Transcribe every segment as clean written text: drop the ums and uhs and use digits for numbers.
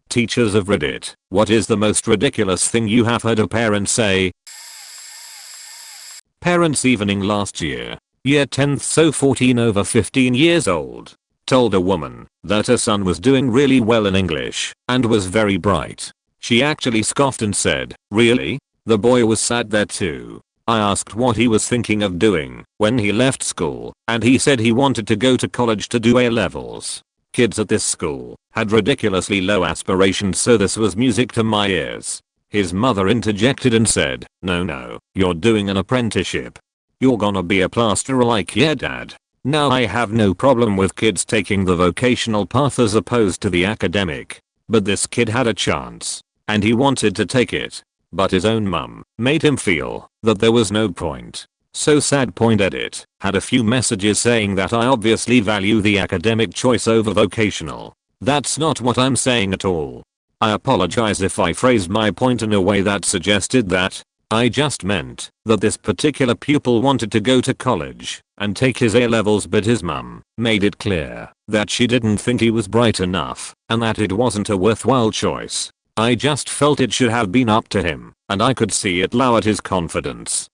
Teachers of Reddit, what is the most ridiculous thing you have heard a parent say? Parents evening last year. Year 10th, so 14 over 15 years old. Told a woman that her son was doing really well in English and was very bright. She actually scoffed and said, "Really?" The boy was sat there too. I asked what he was thinking of doing when he left school, and he said he wanted to go to college to do A-levels. Kids at this school had ridiculously low aspirations, so this was music to my ears. His mother interjected and said, No, you're doing an apprenticeship. You're gonna be a plasterer." Like, yeah dad. Now I have no problem with kids taking the vocational path as opposed to the academic. But this kid had a chance, and he wanted to take it. But his own mum made him feel that there was no point. So sad. Edit had a few messages saying that I obviously value the academic choice over vocational. That's not what I'm saying at all. I apologize if I phrased my point in a way that suggested that. I just meant that this particular pupil wanted to go to college and take his A-levels, but his mum made it clear that she didn't think he was bright enough and that it wasn't a worthwhile choice. I just felt it should have been up to him, and I could see it lowered his confidence.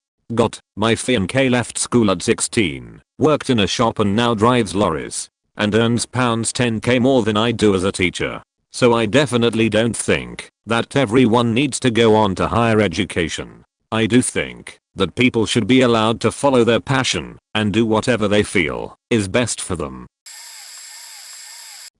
My fiancé left school at 16, worked in a shop and now drives lorries, and earns £10k more than I do as a teacher. So I definitely don't think that everyone needs to go on to higher education. I do think that people should be allowed to follow their passion and do whatever they feel is best for them.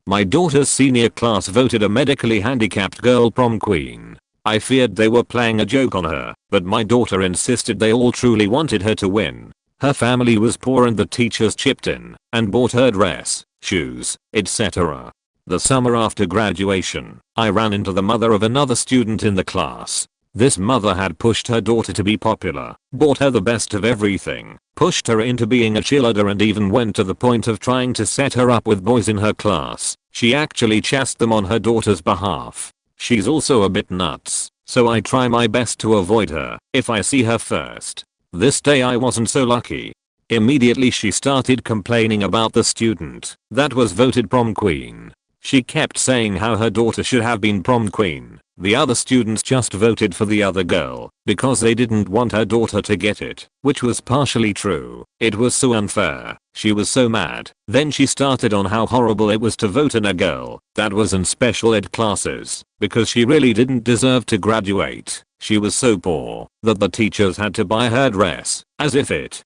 My daughter's senior class voted a medically handicapped girl prom queen. I feared they were playing a joke on her, but my daughter insisted they all truly wanted her to win. Her family was poor and the teachers chipped in and bought her dress, shoes, etc. The summer after graduation, I ran into the mother of another student in the class. This mother had pushed her daughter to be popular, bought her the best of everything, pushed her into being a cheerleader, and even went to the point of trying to set her up with boys in her class. She actually chased them on her daughter's behalf. She's also a bit nuts, so I try my best to avoid her if I see her first. This day I wasn't so lucky. Immediately she started complaining about the student that was voted prom queen. She kept saying how her daughter should have been prom queen. The other students just voted for the other girl because they didn't want her daughter to get it, which was partially true. It was so unfair. She was so mad. Then she started on how horrible it was to vote in a girl that was in special ed classes because she really didn't deserve to graduate. She was so poor that the teachers had to buy her dress, as if it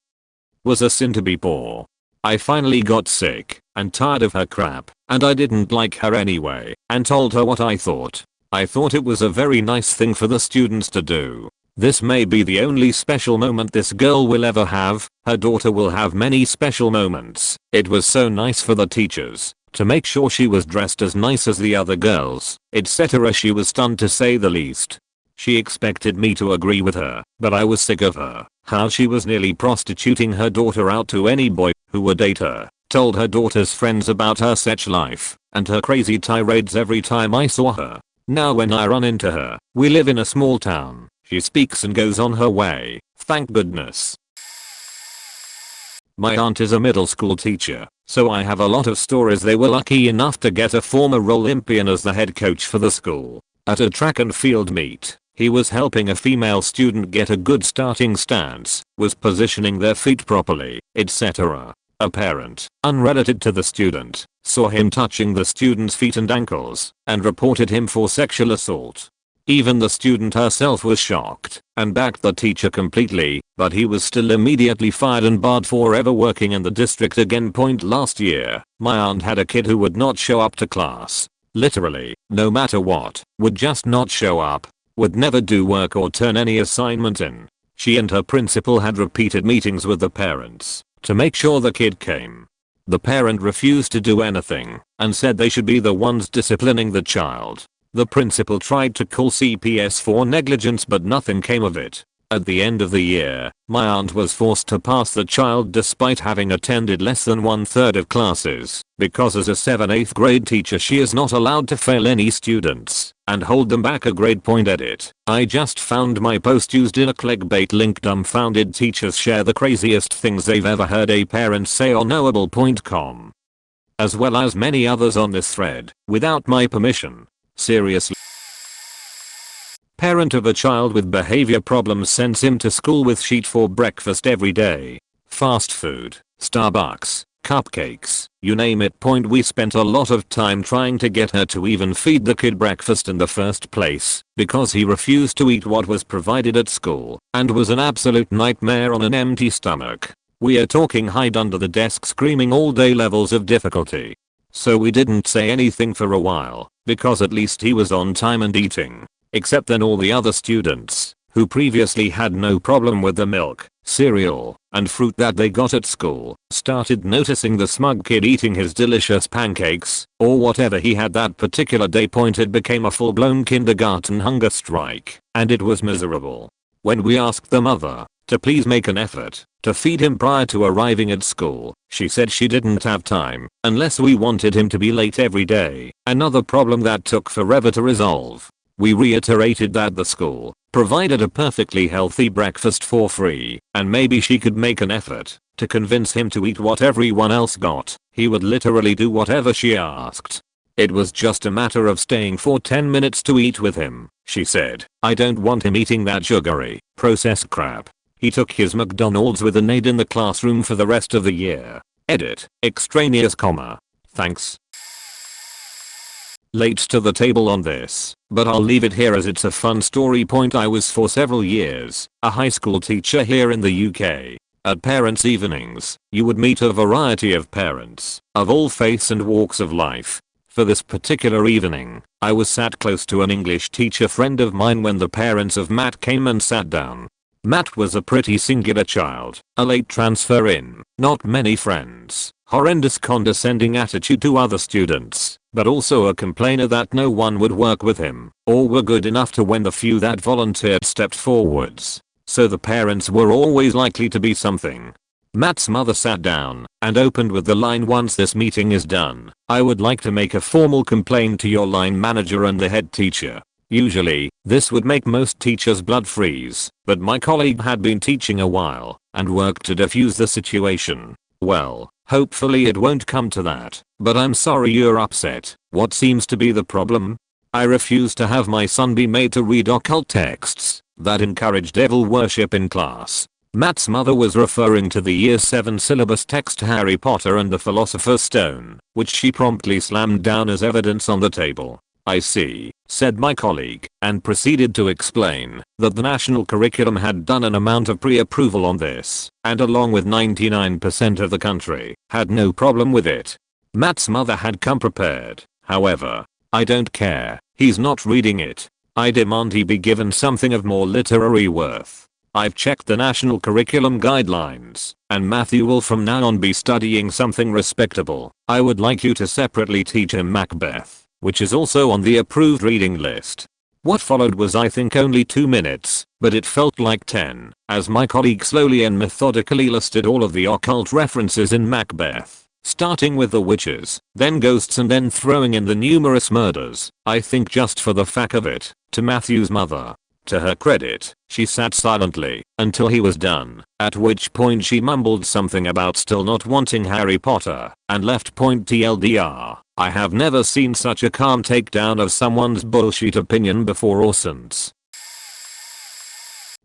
was a sin to be poor. I finally got sick and tired of her crap, and I didn't like her anyway, and told her what I thought. I thought it was a very nice thing for the students to do. This may be the only special moment this girl will ever have. Her daughter will have many special moments. It was so nice for the teachers to make sure she was dressed as nice as the other girls, etc. She was stunned, to say the least. She expected me to agree with her, but I was sick of her. How she was nearly prostituting her daughter out to any boy who would date her. Told her daughter's friends about her sex life and her crazy tirades every time I saw her. Now when I run into her, we live in a small town, she speaks and goes on her way, thank goodness. My aunt is a middle school teacher, so I have a lot of stories. They were lucky enough to get a former Olympian as the head coach for the school. At a track and field meet, he was helping a female student get a good starting stance, was positioning their feet properly, etc. A parent, unrelated to the student, saw him touching the student's feet and ankles and reported him for sexual assault. Even the student herself was shocked and backed the teacher completely, but he was still immediately fired and barred for ever working in the district again. Last year, my aunt had a kid who would not show up to class. Literally, no matter what, would just not show up, would never do work or turn any assignment in. She and her principal had repeated meetings with the parents to make sure the kid came. The parent refused to do anything and said they should be the ones disciplining the child. The principal tried to call CPS for negligence, but nothing came of it. At the end of the year, my aunt was forced to pass the child despite having attended less than 1/3 of classes, because as a 7th grade teacher she is not allowed to fail any students and hold them back a grade. Edit. I just found my post used in a clickbait link. Dumbfounded teachers share the craziest things they've ever heard a parent say on knowable.com. As well as many others on this thread, without my permission. Seriously. Parent of a child with behavior problems sends him to school with sheet for breakfast every day. Fast food, Starbucks, cupcakes, you name it. We spent a lot of time trying to get her to even feed the kid breakfast in the first place because he refused to eat what was provided at school and was an absolute nightmare on an empty stomach. We are talking hide under the desk screaming all day levels of difficulty. So we didn't say anything for a while because at least he was on time and eating. Except then all the other students, who previously had no problem with the milk, cereal, and fruit that they got at school, started noticing the smug kid eating his delicious pancakes, or whatever he had that particular day. It became a full-blown kindergarten hunger strike, and it was miserable. When we asked the mother to please make an effort to feed him prior to arriving at school, she said she didn't have time unless we wanted him to be late every day, another problem that took forever to resolve. We reiterated that the school provided a perfectly healthy breakfast for free, and maybe she could make an effort to convince him to eat what everyone else got. He would literally do whatever she asked. It was just a matter of staying for 10 minutes to eat with him, she said. I don't want him eating that sugary, processed crap. He took his McDonald's with an aide in the classroom for the rest of the year. Edit, extraneous comma. Thanks. Late to the table on this, but I'll leave it here as it's a fun story. I was for several years a high school teacher here in the UK. At parents' evenings, you would meet a variety of parents of all faiths and walks of life. For this particular evening, I was sat close to an English teacher friend of mine when the parents of Matt came and sat down. Matt was a pretty singular child, a late transfer in, not many friends, horrendous condescending attitude to other students, but also a complainer that no one would work with him, or were good enough to when the few that volunteered stepped forwards. So the parents were always likely to be something. Matt's mother sat down and opened with the line, once this meeting is done, I would like to make a formal complaint to your line manager and the head teacher. Usually, this would make most teachers' blood freeze, but my colleague had been teaching a while and worked to defuse the situation. Well, hopefully it won't come to that, but I'm sorry you're upset. What seems to be the problem? I refuse to have my son be made to read occult texts that encourage devil worship in class. Matt's mother was referring to the Year 7 syllabus text Harry Potter and the Philosopher's Stone, which she promptly slammed down as evidence on the table. I see, said my colleague, and proceeded to explain that the national curriculum had done an amount of pre-approval on this, and along with 99% of the country, had no problem with it. Matt's mother had come prepared, however. I don't care, he's not reading it. I demand he be given something of more literary worth. I've checked the national curriculum guidelines, and Matthew will from now on be studying something respectable. I would like you to separately teach him Macbeth, which is also on the approved reading list. What followed was, I think, only 2 minutes, but it felt like 10, as my colleague slowly and methodically listed all of the occult references in Macbeth, starting with the witches, then ghosts, and then throwing in the numerous murders, I think just for the fact of it, to Matthew's mother. To her credit, she sat silently until he was done, at which point she mumbled something about still not wanting Harry Potter, and left. TLDR, I have never seen such a calm takedown of someone's bullshit opinion before or since.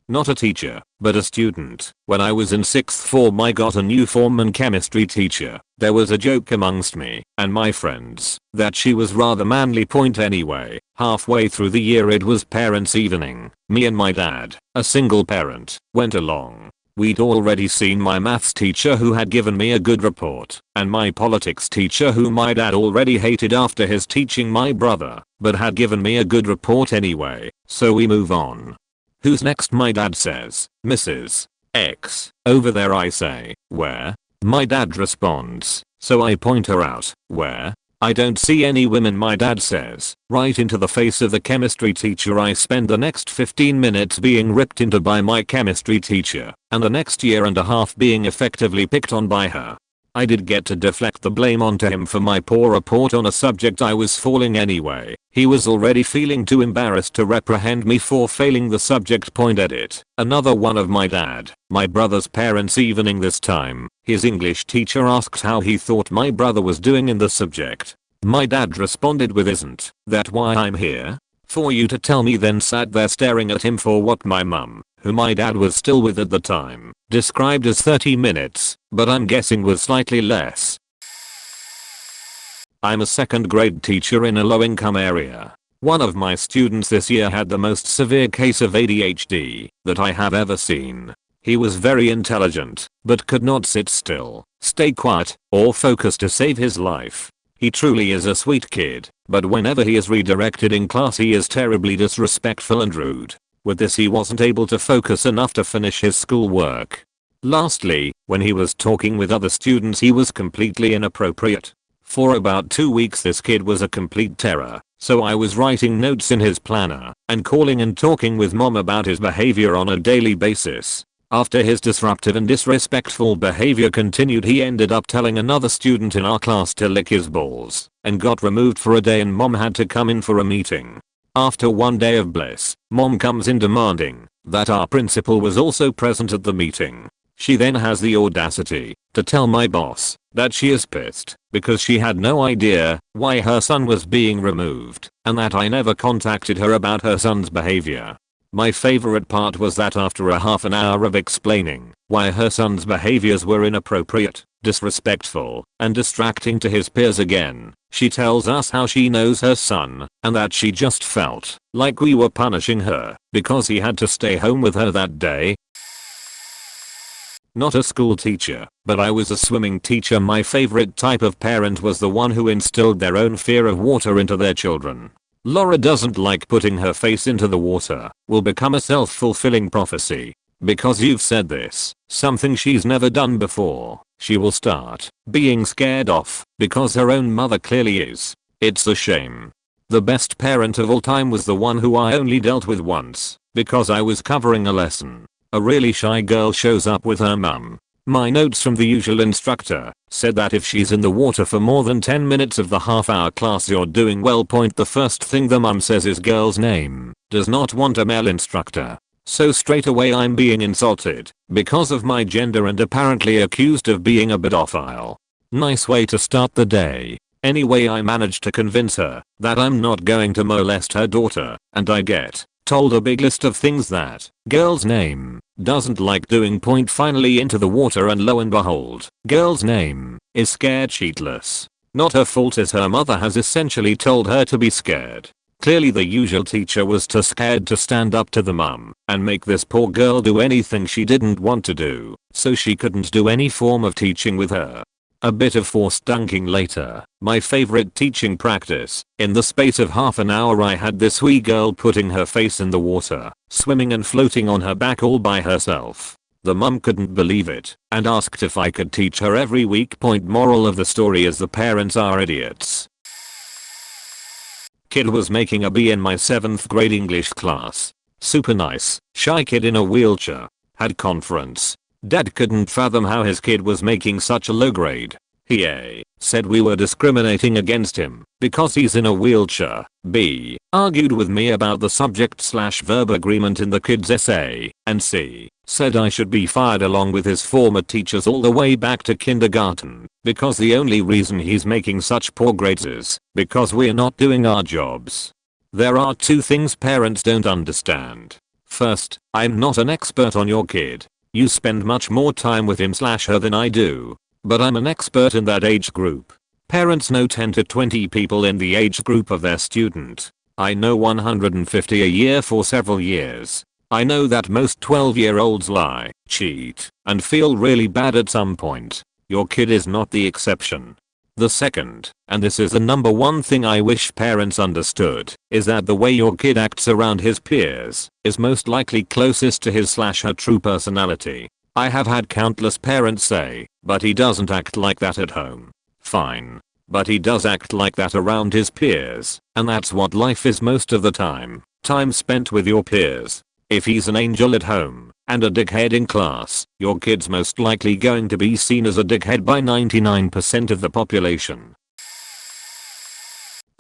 Not a teacher, but a student. When I was in 6th form I got a new form and chemistry teacher. There was a joke amongst me and my friends that she was rather manly. Anyway, halfway through the year it was parents' evening. Me and my dad, a single parent, went along. We'd already seen my maths teacher who had given me a good report, and my politics teacher who my dad already hated after his teaching my brother, but had given me a good report anyway, so we move on. Who's next? My dad says. Mrs. X. Over there, I say. Where? My dad responds. So I point her out. Where? I don't see any women, my dad says. Right into the face of the chemistry teacher. I spend the next 15 minutes being ripped into by my chemistry teacher, and the next year and a half being effectively picked on by her. I did get to deflect the blame onto him for my poor report on a subject I was failing anyway. He was already feeling too embarrassed to reprehend me for failing the subject. Edit. Another one of my brother's parents' evening this time. His English teacher asked how he thought my brother was doing in the subject. My dad responded with, "Isn't that why I'm here? For you to tell me?" Then sat there staring at him for what my mum, who my dad was still with at the time, described as 30 minutes, but I'm guessing was slightly less. I'm a second grade teacher in a low income area. One of my students this year had the most severe case of ADHD that I have ever seen. He was very intelligent, but could not sit still, stay quiet, or focus to save his life. He truly is a sweet kid, but whenever he is redirected in class he is terribly disrespectful and rude. With this he wasn't able to focus enough to finish his schoolwork. Lastly, when he was talking with other students he was completely inappropriate. For about 2 weeks this kid was a complete terror, so I was writing notes in his planner and calling and talking with mom about his behavior on a daily basis. After his disruptive and disrespectful behavior continued, he ended up telling another student in our class to lick his balls and got removed for a day, and mom had to come in for a meeting. After one day of bliss, mom comes in demanding that our principal was also present at the meeting. She then has the audacity to tell my boss that she is pissed because she had no idea why her son was being removed and that I never contacted her about her son's behavior. My favorite part was that after a half an hour of explaining why her son's behaviors were inappropriate, disrespectful, and distracting to his peers again, she tells us how she knows her son and that she just felt like we were punishing her because he had to stay home with her that day. Not a school teacher, but I was a swimming teacher. My favorite type of parent was the one who instilled their own fear of water into their children. Laura doesn't like putting her face into the water, will become a self-fulfilling prophecy. Because you've said this, something she's never done before, she will start being scared off because her own mother clearly is. It's a shame. The best parent of all time was the one who I only dealt with once because I was covering a lesson. A really shy girl shows up with her mum. My notes from the usual instructor said that if she's in the water for more than 10 minutes of the half-hour class you're doing well. The first thing the mum says is girl's name, does not want a male instructor. So straight away I'm being insulted because of my gender and apparently accused of being a pedophile. Nice way to start the day. Anyway, I managed to convince her that I'm not going to molest her daughter, and I get told a big list of things that girl's name doesn't like doing. Finally into the water, and lo and behold, girl's name is scared shitless. Not her fault, as her mother has essentially told her to be scared. Clearly the usual teacher was too scared to stand up to the mum and make this poor girl do anything she didn't want to do, so she couldn't do any form of teaching with her. A bit of forced dunking later, my favorite teaching practice. In the space of half an hour I had this wee girl putting her face in the water, swimming and floating on her back all by herself. The mum couldn't believe it and asked if I could teach her every week. Moral of the story is the parents are idiots. Kid was making a B in my 7th grade English class. Super nice, shy kid in a wheelchair. Had conference. Dad couldn't fathom how his kid was making such a low grade. He A. said we were discriminating against him because he's in a wheelchair. B. argued with me about the subject/verb agreement in the kid's essay. And C. said I should be fired along with his former teachers all the way back to kindergarten because the only reason he's making such poor grades is because we're not doing our jobs. There are two things parents don't understand. First, I'm not an expert on your kid. You spend much more time with him/her than I do. But I'm an expert in that age group. Parents know 10 to 20 people in the age group of their student. I know 150 a year for several years. I know that most 12-year-olds lie, cheat, and feel really bad at some point. Your kid is not the exception. The second, and this is the number one thing I wish parents understood, is that the way your kid acts around his peers is most likely closest to his/her true personality. I have had countless parents say, but he doesn't act like that at home. Fine. But he does act like that around his peers, and that's what life is most of the time. Time spent with your peers. If he's an angel at home and a dickhead in class, your kid's most likely going to be seen as a dickhead by 99% of the population.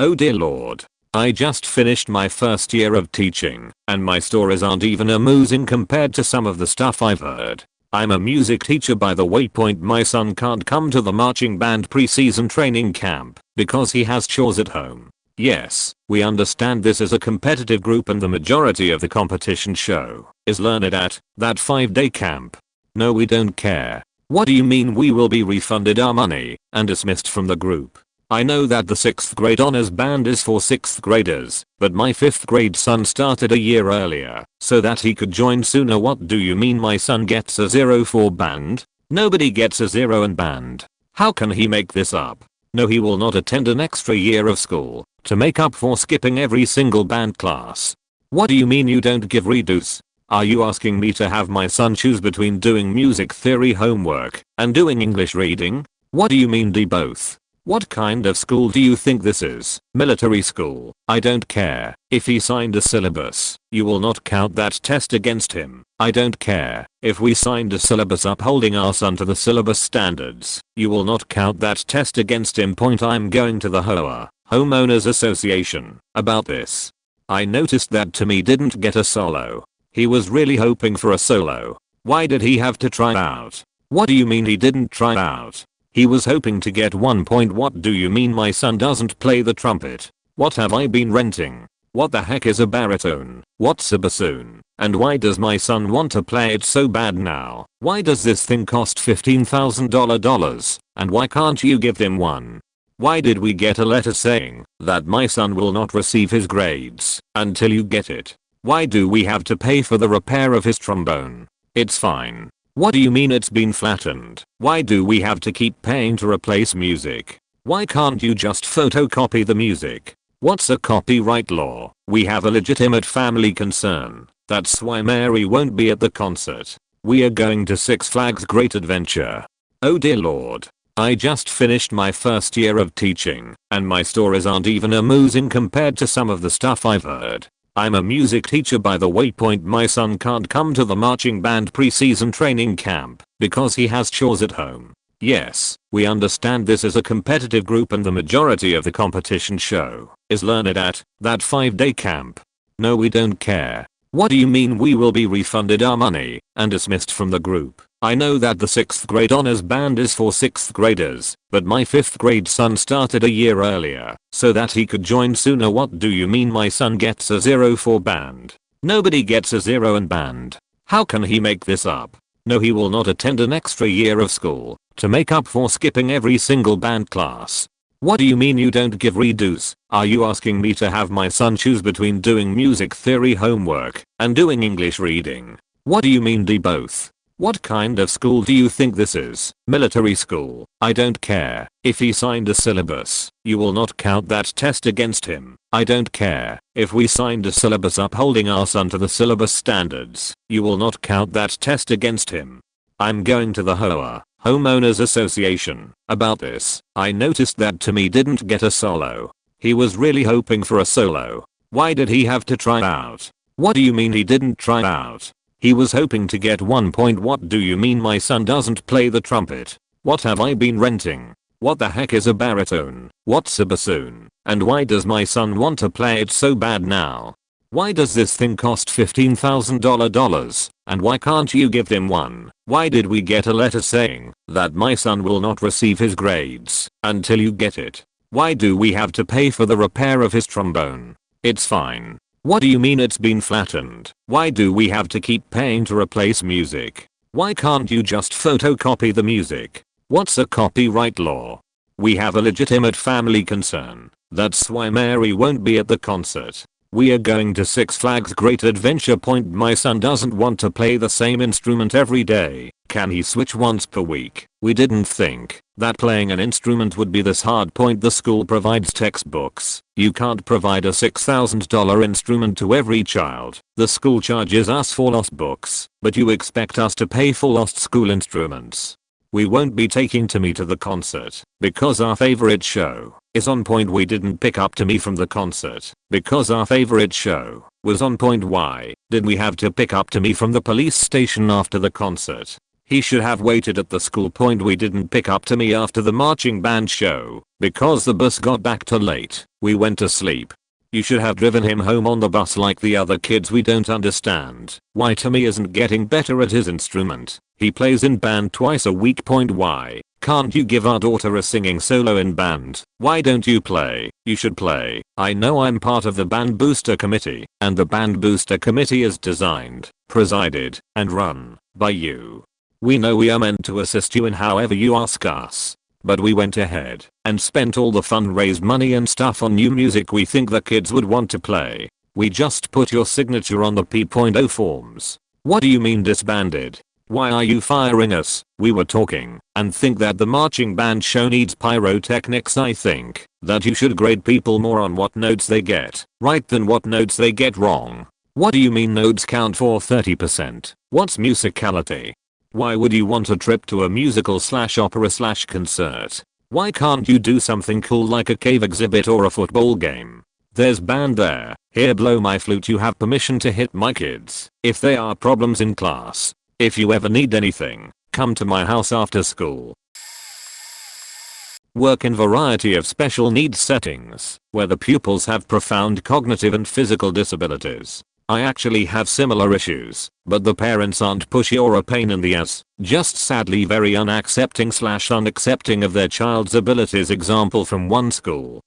Oh dear lord. I just finished my first year of teaching, and my stories aren't even amusing compared to some of the stuff I've heard. I'm a music teacher by the way. My son can't come to the marching band pre-season training camp because he has chores at home. Yes, we understand this is a competitive group and the majority of the competition show is learned at that 5-day camp. No, we don't care. What do you mean we will be refunded our money and dismissed from the group? I know that the 6th grade honors band is for 6th graders, but my 5th grade son started a year earlier so that he could join sooner. What do you mean my son gets a 0 for band? Nobody gets a 0 in band. How can he make this up? No, he will not attend an extra year of school to make up for skipping every single band class. What do you mean you don't give redos? Are you asking me to have my son choose between doing music theory homework and doing English reading? What do you mean do both? What kind of school do you think this is? Military school. I don't care. If he signed a syllabus, you will not count that test against him. I don't care. If we signed a syllabus upholding our son to the syllabus standards, you will not count that test against him. I'm going to the HOA, Homeowners Association, about this. I noticed that Timmy didn't get a solo. He was really hoping for a solo. Why did he have to try out? What do you mean he didn't try out? He was hoping to get 1 point. What do you mean my son doesn't play the trumpet? What have I been renting? What the heck is a baritone? What's a bassoon? And why does my son want to play it so bad now? Why does this thing cost $15,000? And why can't you give him one? Why did we get a letter saying that my son will not receive his grades until you get it? Why do we have to pay for the repair of his trombone? It's fine. What do you mean it's been flattened? Why do we have to keep paying to replace music? Why can't you just photocopy the music? What's a copyright law? We have a legitimate family concern. That's why Mary won't be at the concert. We are going to Six Flags Great Adventure. Oh dear lord. I just finished my first year of teaching, and my stories aren't even amusing compared to some of the stuff I've heard. I'm a music teacher by the way. My son can't come to the marching band pre-season training camp because he has chores at home. Yes, we understand this is a competitive group and the majority of the competition show is learned at that 5-day camp. No, we don't care. What do you mean we will be refunded our money and dismissed from the group? I know that the 6th grade honors band is for 6th graders, but my 5th grade son started a year earlier so that he could join sooner. What do you mean my son gets a 0 for band? Nobody gets a 0 in band. How can he make this up? No, he will not attend an extra year of school to make up for skipping every single band class. What do you mean you don't give redos? Are you asking me to have my son choose between doing music theory homework and doing English reading? What do you mean do both? What kind of school do you think this is? Military school. I don't care. If he signed a syllabus, you will not count that test against him. I don't care. If we signed a syllabus upholding our son to the syllabus standards, you will not count that test against him. I'm going to the HOA, Homeowners Association, about this. I noticed that Timmy didn't get a solo. He was really hoping for a solo. Why did he have to try out? What do you mean he didn't try out? He was hoping to get 1 point. What do you mean my son doesn't play the trumpet? What have I been renting? What the heck is a baritone? What's a bassoon? And why does my son want to play it so bad now? Why does this thing cost $15,000? And why can't you give him one? Why did we get a letter saying that my son will not receive his grades until you get it? Why do we have to pay for the repair of his trombone? It's fine. What do you mean it's been flattened? Why do we have to keep paying to replace music? Why can't you just photocopy the music? What's a copyright law? We have a legitimate family concern. That's why Mary won't be at the concert. We are going to Six Flags Great Adventure. My son doesn't want to play the same instrument every day. Can he switch once per week? We didn't think that playing an instrument would be this hard. The school provides textbooks. You can't provide a $6,000 instrument to every child. The school charges us for lost books, but you expect us to pay for lost school instruments. We won't be taking Timmy to the concert because our favorite show is on. We didn't pick up Timmy from the concert because our favorite show was on. Why did we have to pick up Timmy from the police station after the concert? He should have waited at the school. We didn't pick up Timmy after the marching band show because the bus got back too late. We went to sleep. You should have driven him home on the bus like the other kids. We don't understand why Timmy isn't getting better at his instrument. He plays in band twice a week. Why can't you give our daughter a singing solo in band? Why don't you play? You should play. I know I'm part of the band booster committee, and the band booster committee is designed, presided, and run by you. We know we are meant to assist you in however you ask us. But we went ahead and spent all the fundraised money and stuff on new music we think the kids would want to play. We just put your signature on the P.0 forms. What do you mean disbanded? Why are you firing us? We were talking and think that the marching band show needs pyrotechnics. I think that you should grade people more on what notes they get right than what notes they get wrong. What do you mean notes count for 30%? What's musicality? Why would you want a trip to a musical/opera/concert? Why can't you do something cool like a cave exhibit or a football game? There's band there. Here, blow my flute. You have permission to hit my kids if there are problems in class. If you ever need anything, come to my house after school. Work in variety of special needs settings where the pupils have profound cognitive and physical disabilities. I actually have similar issues, but the parents aren't pushy or a pain in the ass, just sadly very unaccepting of their child's abilities. Example from one school.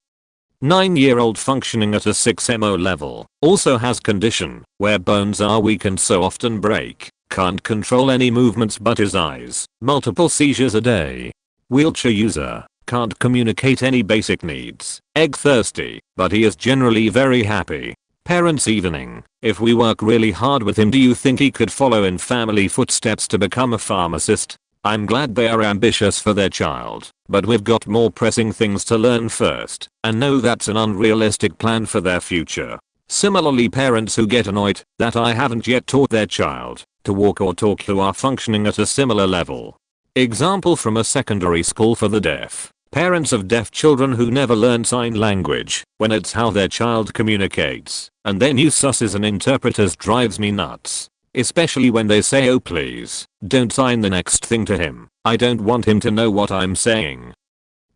9-year-old functioning at a 6MO level, also has condition where bones are weak and so often break, can't control any movements but his eyes, multiple seizures a day. Wheelchair user, can't communicate any basic needs, egg thirsty, but he is generally very happy. Parents evening. If we work really hard with him, do you think he could follow in family footsteps to become a pharmacist? I'm glad they are ambitious for their child, but we've got more pressing things to learn first, and know that's an unrealistic plan for their future. Similarly, parents who get annoyed that I haven't yet taught their child to walk or talk who are functioning at a similar level. Example from a secondary school for the deaf. Parents of deaf children who never learn sign language when it's how their child communicates, and then use us as an interpreters drives me nuts. Especially when they say, oh please, don't sign the next thing to him. I don't want him to know what I'm saying.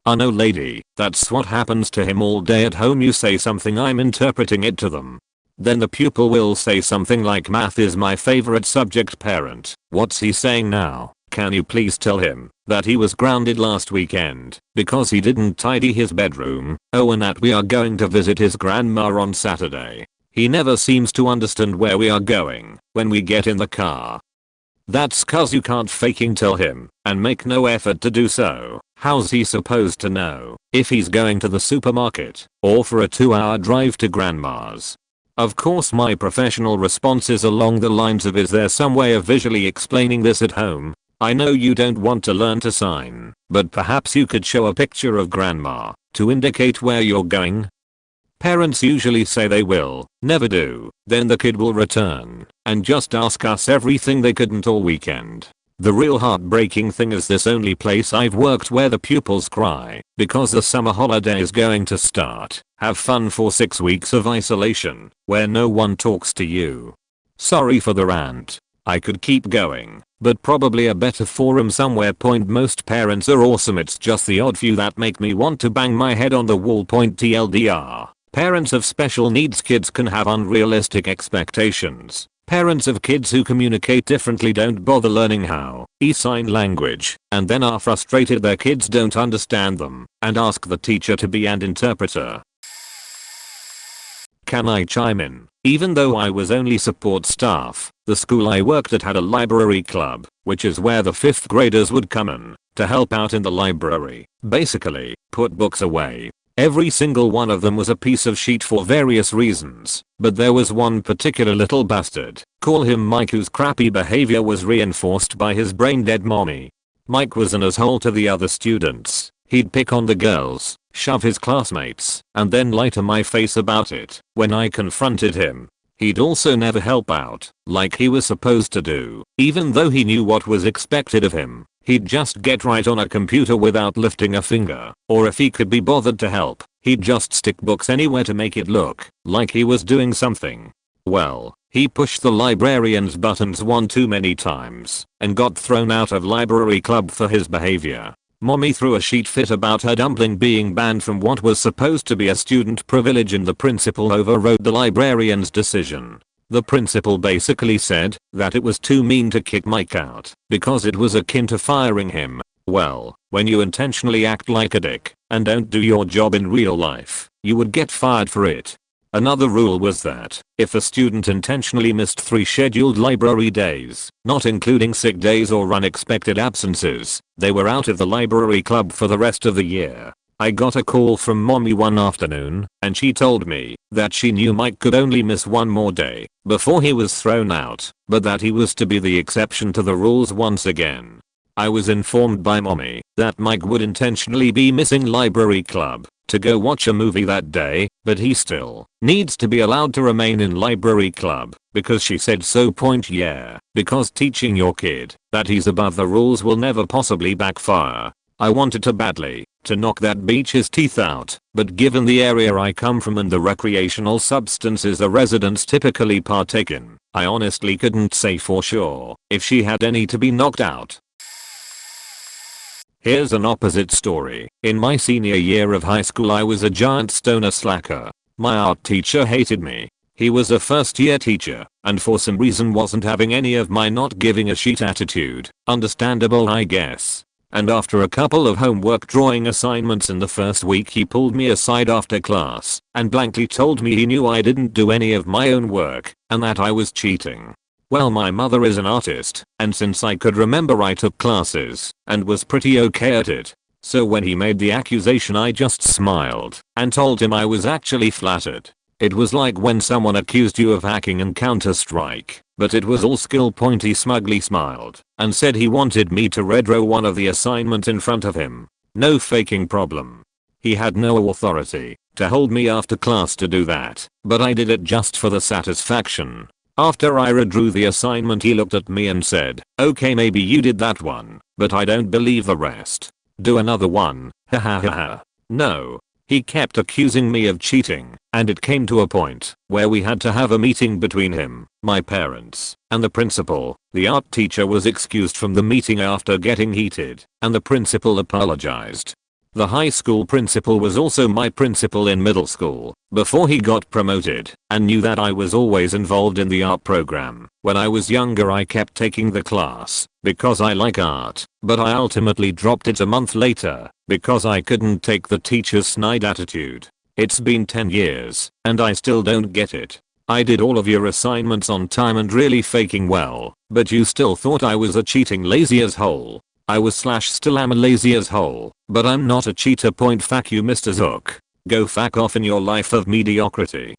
Oh no lady, that's what happens to him all day at home. You say something, I'm interpreting it to them. Then the pupil will say something like math is my favorite subject. Parent, what's he saying now? Can you please tell him that he was grounded last weekend because he didn't tidy his bedroom? Oh, and that we are going to visit his grandma on Saturday. He never seems to understand where we are going when we get in the car. That's cause you can't faking tell him and make no effort to do so. How's he supposed to know if he's going to the supermarket or for a 2-hour drive to grandma's? Of course, my professional response is along the lines of, is there some way of visually explaining this at home? I know you don't want to learn to sign, but perhaps you could show a picture of grandma to indicate where you're going. Parents usually say they will, never do. Then the kid will return and just ask us everything they couldn't all weekend. The real heartbreaking thing is this only place I've worked where the pupils cry because the summer holiday is going to start. Have fun for 6 weeks of isolation where no one talks to you. Sorry for the rant. I could keep going, but probably a better forum somewhere. Most parents are awesome, it's just the odd few that make me want to bang my head on the wall. TLDR. Parents of special needs kids can have unrealistic expectations. Parents of kids who communicate differently don't bother learning how sign language and then are frustrated their kids don't understand them and ask the teacher to be an interpreter. Can I chime in? Even though I was only support staff, the school I worked at had a library club, which is where the 5th graders would come in to help out in the library. Basically, put books away. Every single one of them was a piece of shit for various reasons, but there was one particular little bastard, call him Mike, whose crappy behavior was reinforced by his brain dead mommy. Mike was an asshole to the other students. He'd pick on the girls, shove his classmates, and then lie to my face about it when I confronted him. He'd also never help out, like he was supposed to do, even though he knew what was expected of him. He'd just get right on a computer without lifting a finger, or if he could be bothered to help, he'd just stick books anywhere to make it look like he was doing something. Well, he pushed the librarian's buttons one too many times and got thrown out of library club for his behavior. Mommy threw a sheet fit about her dumpling being banned from what was supposed to be a student privilege, and the principal overrode the librarian's decision. The principal basically said that it was too mean to kick Mike out because it was akin to firing him. Well, when you intentionally act like a dick and don't do your job in real life, you would get fired for it. Another rule was that if a student intentionally missed 3 scheduled library days, not including sick days or unexpected absences, they were out of the library club for the rest of the year. I got a call from mommy one afternoon and she told me that she knew Mike could only miss 1 more day before he was thrown out, but that he was to be the exception to the rules once again. I was informed by mommy that Mike would intentionally be missing library club to go watch a movie that day, but he still needs to be allowed to remain in library club because she said so. Yeah, because teaching your kid that he's above the rules will never possibly backfire. I wanted to badly to knock that bitch's teeth out, but given the area I come from and the recreational substances the residents typically partake in, I honestly couldn't say for sure if she had any to be knocked out. Here's an opposite story. In my senior year of high school I was a giant stoner slacker. My art teacher hated me. He was a first year teacher and for some reason wasn't having any of my not giving a shit attitude. Understandable, I guess. And after a couple of homework drawing assignments in the first week he pulled me aside after class and blankly told me he knew I didn't do any of my own work and that I was cheating. Well, my mother is an artist, and since I could remember I took classes and was pretty okay at it. So when he made the accusation I just smiled and told him I was actually flattered. It was like when someone accused you of hacking in Counter-Strike, but it was all skill. He smugly smiled and said he wanted me to red row one of the assignment in front of him. No faking problem. He had no authority to hold me after class to do that, but I did it just for the satisfaction. After I redrew the assignment he looked at me and said, "Okay, maybe you did that one, but I don't believe the rest. Do another one, ha ha ha ha." No. He kept accusing me of cheating, and it came to a point where we had to have a meeting between him, my parents, and the principal. The art teacher was excused from the meeting after getting heated, and the principal apologized. The high school principal was also my principal in middle school before he got promoted and knew that I was always involved in the art program. When I was younger I kept taking the class because I like art, but I ultimately dropped it a month later because I couldn't take the teacher's snide attitude. It's been 10 years and I still don't get it. I did all of your assignments on time and really faking well, but you still thought I was a cheating lazy asshole. I was / still am a lazy asshole, but I'm not a cheater. Fuck you, Mr. Zook. Go fuck off in your life of mediocrity.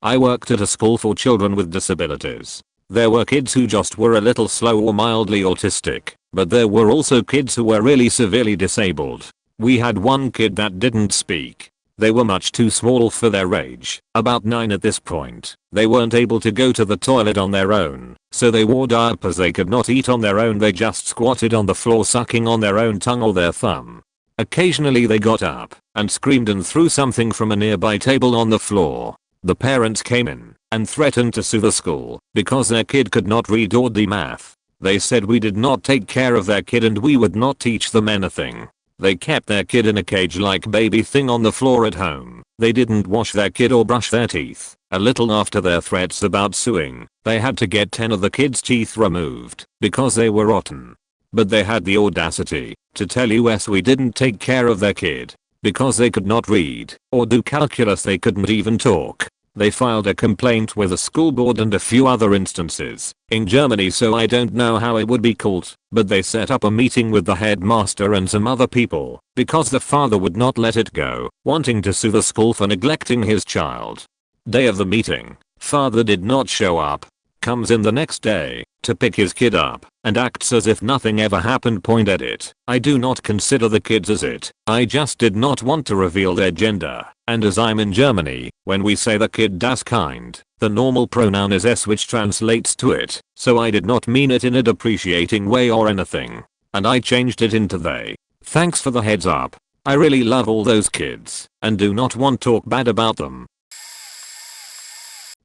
I worked at a school for children with disabilities. There were kids who just were a little slow or mildly autistic, but there were also kids who were really severely disabled. We had one kid that didn't speak. They were much too small for their age, about 9 at this point. They weren't able to go to the toilet on their own, so they wore diapers. They could not eat on their own. They just squatted on the floor sucking on their own tongue or their thumb. Occasionally they got up and screamed and threw something from a nearby table on the floor. The parents came in and threatened to sue the school because their kid could not read or do math. They said we did not take care of their kid and we would not teach them anything. They kept their kid in a cage-like baby thing on the floor at home. They didn't wash their kid or brush their teeth. A little after their threats about suing, they had to get 10 of the kid's teeth removed because they were rotten. But they had the audacity to tell us we didn't take care of their kid because they could not read or do calculus. They couldn't even talk. They filed a complaint with the school board and a few other instances in Germany, so I don't know how it would be called, but they set up a meeting with the headmaster and some other people because the father would not let it go, wanting to sue the school for neglecting his child. Day of the meeting, father did not show up. Comes in the next day to pick his kid up and acts as if nothing ever happened. Edit. I do not consider the kids as it. I just did not want to reveal their gender. And as I'm in Germany, when we say the kid das Kind, the normal pronoun is es, which translates to it, so I did not mean it in a depreciating way or anything. And I changed it into they. Thanks for the heads up. I really love all those kids and do not want to talk bad about them.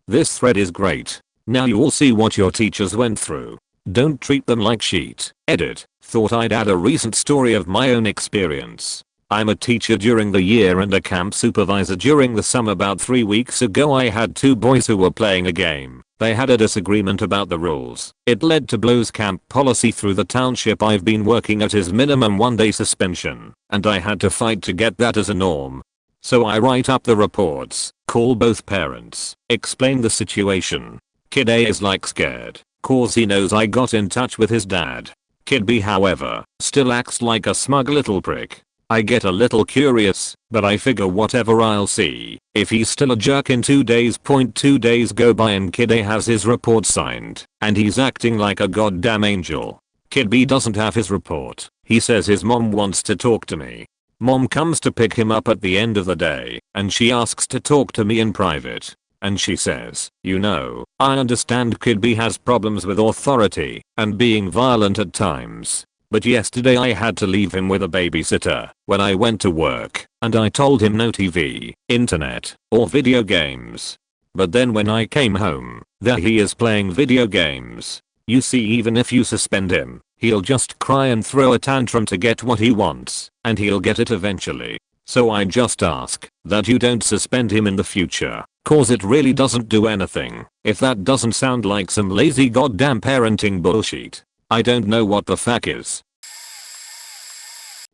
This thread is great. Now you all see what your teachers went through. Don't treat them like shit. Edit. Thought I'd add a recent story of my own experience. I'm a teacher during the year and a camp supervisor during the summer. About 3 weeks ago I had 2 boys who were playing a game. They had a disagreement about the rules. It led to blows camp policy through the township I've been working at is minimum 1-day suspension, and I had to fight to get that as a norm. So I write up the reports, call both parents, explain the situation. Kid A is like scared, cause he knows I got in touch with his dad. Kid B however, still acts like a smug little prick. I get a little curious, but I figure whatever I'll see. If he's still a jerk in 2 days. 2 days go by and Kid A has his report signed, and he's acting like a goddamn angel. Kid B doesn't have his report. He says his mom wants to talk to me. Mom comes to pick him up at the end of the day, and she asks to talk to me in private. And she says, you know, I understand Kid B has problems with authority and being violent at times. But yesterday I had to leave him with a babysitter when I went to work, and I told him no TV, internet, or video games. But then when I came home, there he is playing video games. You see, even if you suspend him, he'll just cry and throw a tantrum to get what he wants, and he'll get it eventually. So I just ask that you don't suspend him in the future, cause it really doesn't do anything. If that doesn't sound like some lazy goddamn parenting bullshit, I don't know what the fuck is.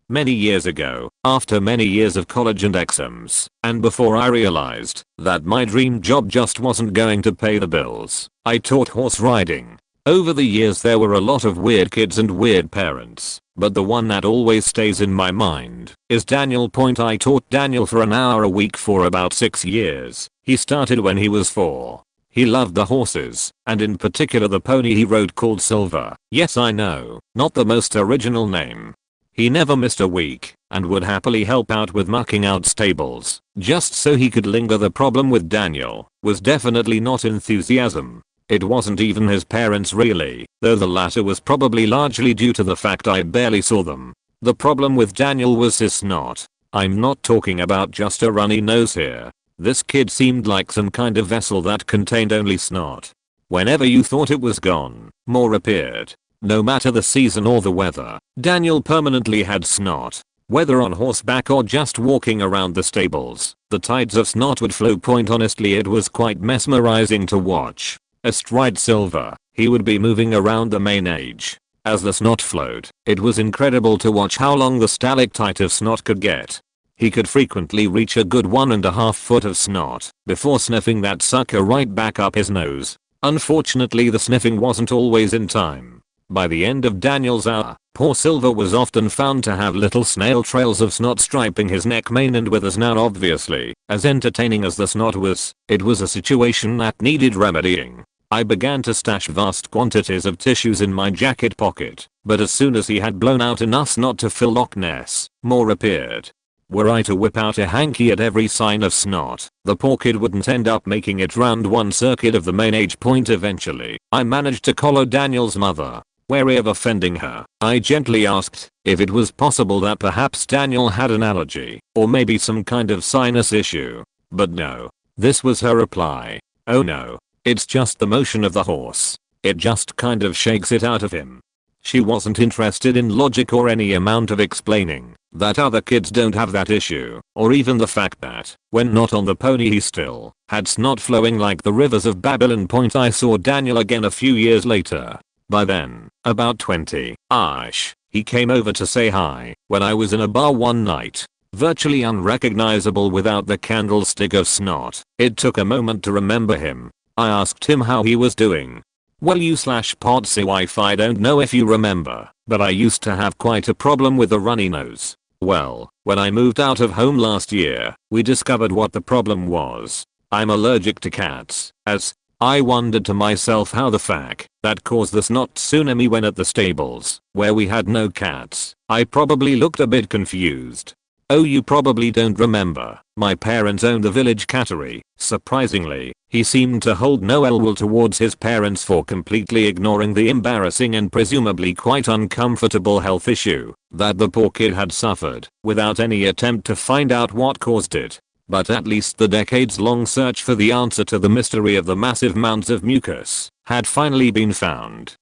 Many years ago, after many years of college and exams, and before I realized that my dream job just wasn't going to pay the bills, I taught horse riding. Over the years there were a lot of weird kids and weird parents, but the one that always stays in my mind is Daniel. I taught Daniel for an hour a week for about 6 years. He started when he was 4. He loved the horses, and in particular the pony he rode called Silver. Yes, I know, not the most original name. He never missed a week, and would happily help out with mucking out stables, just so he could linger. The problem with Daniel was definitely not enthusiasm. It wasn't even his parents really, though the latter was probably largely due to the fact I barely saw them. The problem with Daniel was his snot. I'm not talking about just a runny nose here. This kid seemed like some kind of vessel that contained only snot. Whenever you thought it was gone, more appeared. No matter the season or the weather, Daniel permanently had snot. Whether on horseback or just walking around the stables, the tides of snot would flow. Honestly, it was quite mesmerizing to watch. Astride Silver, he would be moving around the manege. As the snot flowed, it was incredible to watch how long the stalactite of snot could get. He could frequently reach a good 1.5 foot of snot before sniffing that sucker right back up his nose. Unfortunately, the sniffing wasn't always in time. By the end of Daniel's hour, poor Silver was often found to have little snail trails of snot striping his neck, mane and withers. Now obviously, as entertaining as the snot was, it was a situation that needed remedying. I began to stash vast quantities of tissues in my jacket pocket, but as soon as he had blown out enough snot to fill Loch Ness, more appeared. Were I to whip out a hanky at every sign of snot, the poor kid wouldn't end up making it round one circuit of the manege. Eventually, I managed to collar Daniel's mother. Wary of offending her, I gently asked if it was possible that perhaps Daniel had an allergy, or maybe some kind of sinus issue. But no. This was her reply. Oh no. It's just the motion of the horse. It just kind of shakes it out of him. She wasn't interested in logic or any amount of explaining that other kids don't have that issue, or even the fact that, when not on the pony, he still had snot flowing like the rivers of Babylon. I saw Daniel again a few years later. By then, about 20-ish, he came over to say hi when I was in a bar one night. Virtually unrecognizable without the candlestick of snot. It took a moment to remember him. I asked him how he was doing. Well, you/podsy wife, I don't know if you remember, but I used to have quite a problem with a runny nose. Well, when I moved out of home last year, we discovered what the problem was. I'm allergic to cats, as I wondered to myself how the fuck that caused the snot tsunami when at the stables, where we had no cats. I probably looked a bit confused. Oh, you probably don't remember. My parents owned the village cattery. Surprisingly, he seemed to hold no ill will towards his parents for completely ignoring the embarrassing and presumably quite uncomfortable health issue that the poor kid had suffered, without any attempt to find out what caused it. But at least the decades-long search for the answer to the mystery of the massive mounds of mucus had finally been found.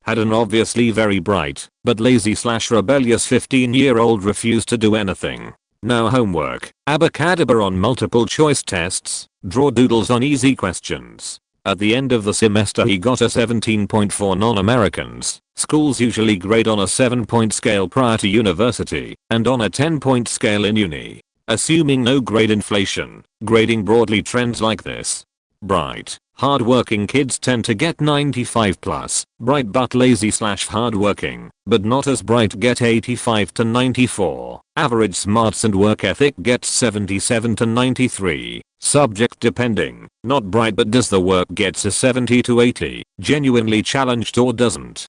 had an obviously very bright, but lazy/rebellious 15-year-old refuse to do anything. No homework, abacadabra on multiple choice tests, draw doodles on easy questions. At the end of the semester he got a 17.4 non-Americans. Schools usually grade on a 7-point scale prior to university, and on a 10-point scale in uni. Assuming no grade inflation, grading broadly trends like this. Bright, hard-working kids tend to get 95 plus. Bright but lazy/hard-working, but not as bright get 85 to 94. Average smarts and work ethic gets 77 to 93. Subject depending, not bright but does the work gets a 70 to 80. Genuinely challenged or doesn't.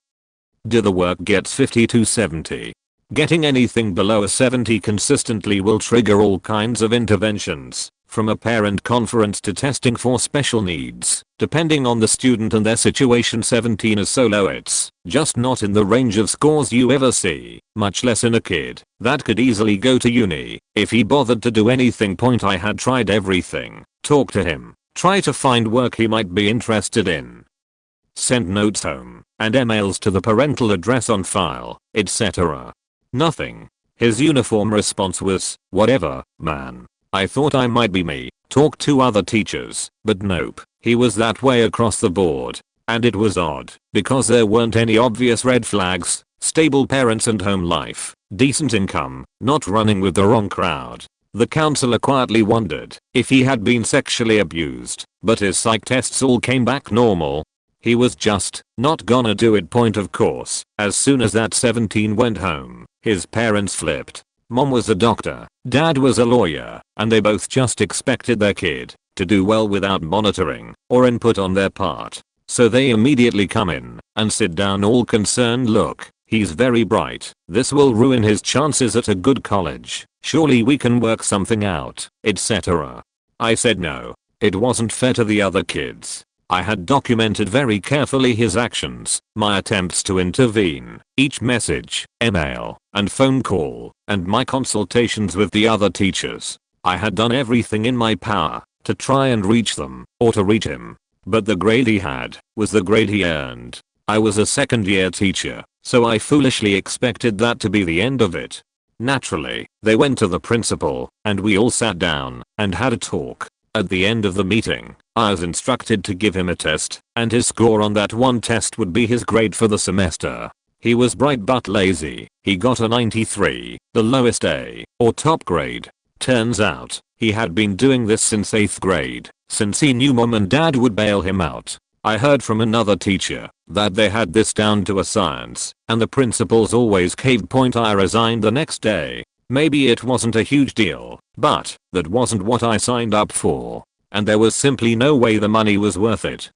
Do the work gets 50 to 70. Getting anything below a 70 consistently will trigger all kinds of interventions, from a parent conference to testing for special needs. Depending on the student and their situation, 17 is so low it's just not in the range of scores you ever see, much less in a kid that could easily go to uni if he bothered to do anything. I had tried everything. Talk to him, try to find work he might be interested in, send notes home and emails to the parental address on file, etc. Nothing. His uniform response was, "Whatever, man." I thought I might be me, talk to other teachers, but nope, he was that way across the board. And it was odd, because there weren't any obvious red flags: stable parents and home life, decent income, not running with the wrong crowd. The counselor quietly wondered if he had been sexually abused, but his psych tests all came back normal. He was just not gonna do it. Of course, as soon as that 17 went home, his parents flipped. Mom was a doctor, dad was a lawyer, and they both just expected their kid to do well without monitoring or input on their part. So they immediately come in and sit down all concerned. "Look, he's very bright. This will ruin his chances at a good college. Surely we can work something out," etc. I said no. It wasn't fair to the other kids. I had documented very carefully his actions, my attempts to intervene, each message, email, and phone call, and my consultations with the other teachers. I had done everything in my power to try and reach them, or to reach him. But the grade he had was the grade he earned. I was a second-year teacher, so I foolishly expected that to be the end of it. Naturally, they went to the principal, and we all sat down and had a talk. At the end of the meeting, I was instructed to give him a test, and his score on that one test would be his grade for the semester. He was bright but lazy. He got a 93, the lowest A, or top grade. Turns out, he had been doing this since 8th grade, since he knew mom and dad would bail him out. I heard from another teacher that they had this down to a science, and the principals always caved. I resigned the next day. Maybe it wasn't a huge deal, but that wasn't what I signed up for, and there was simply no way the money was worth it.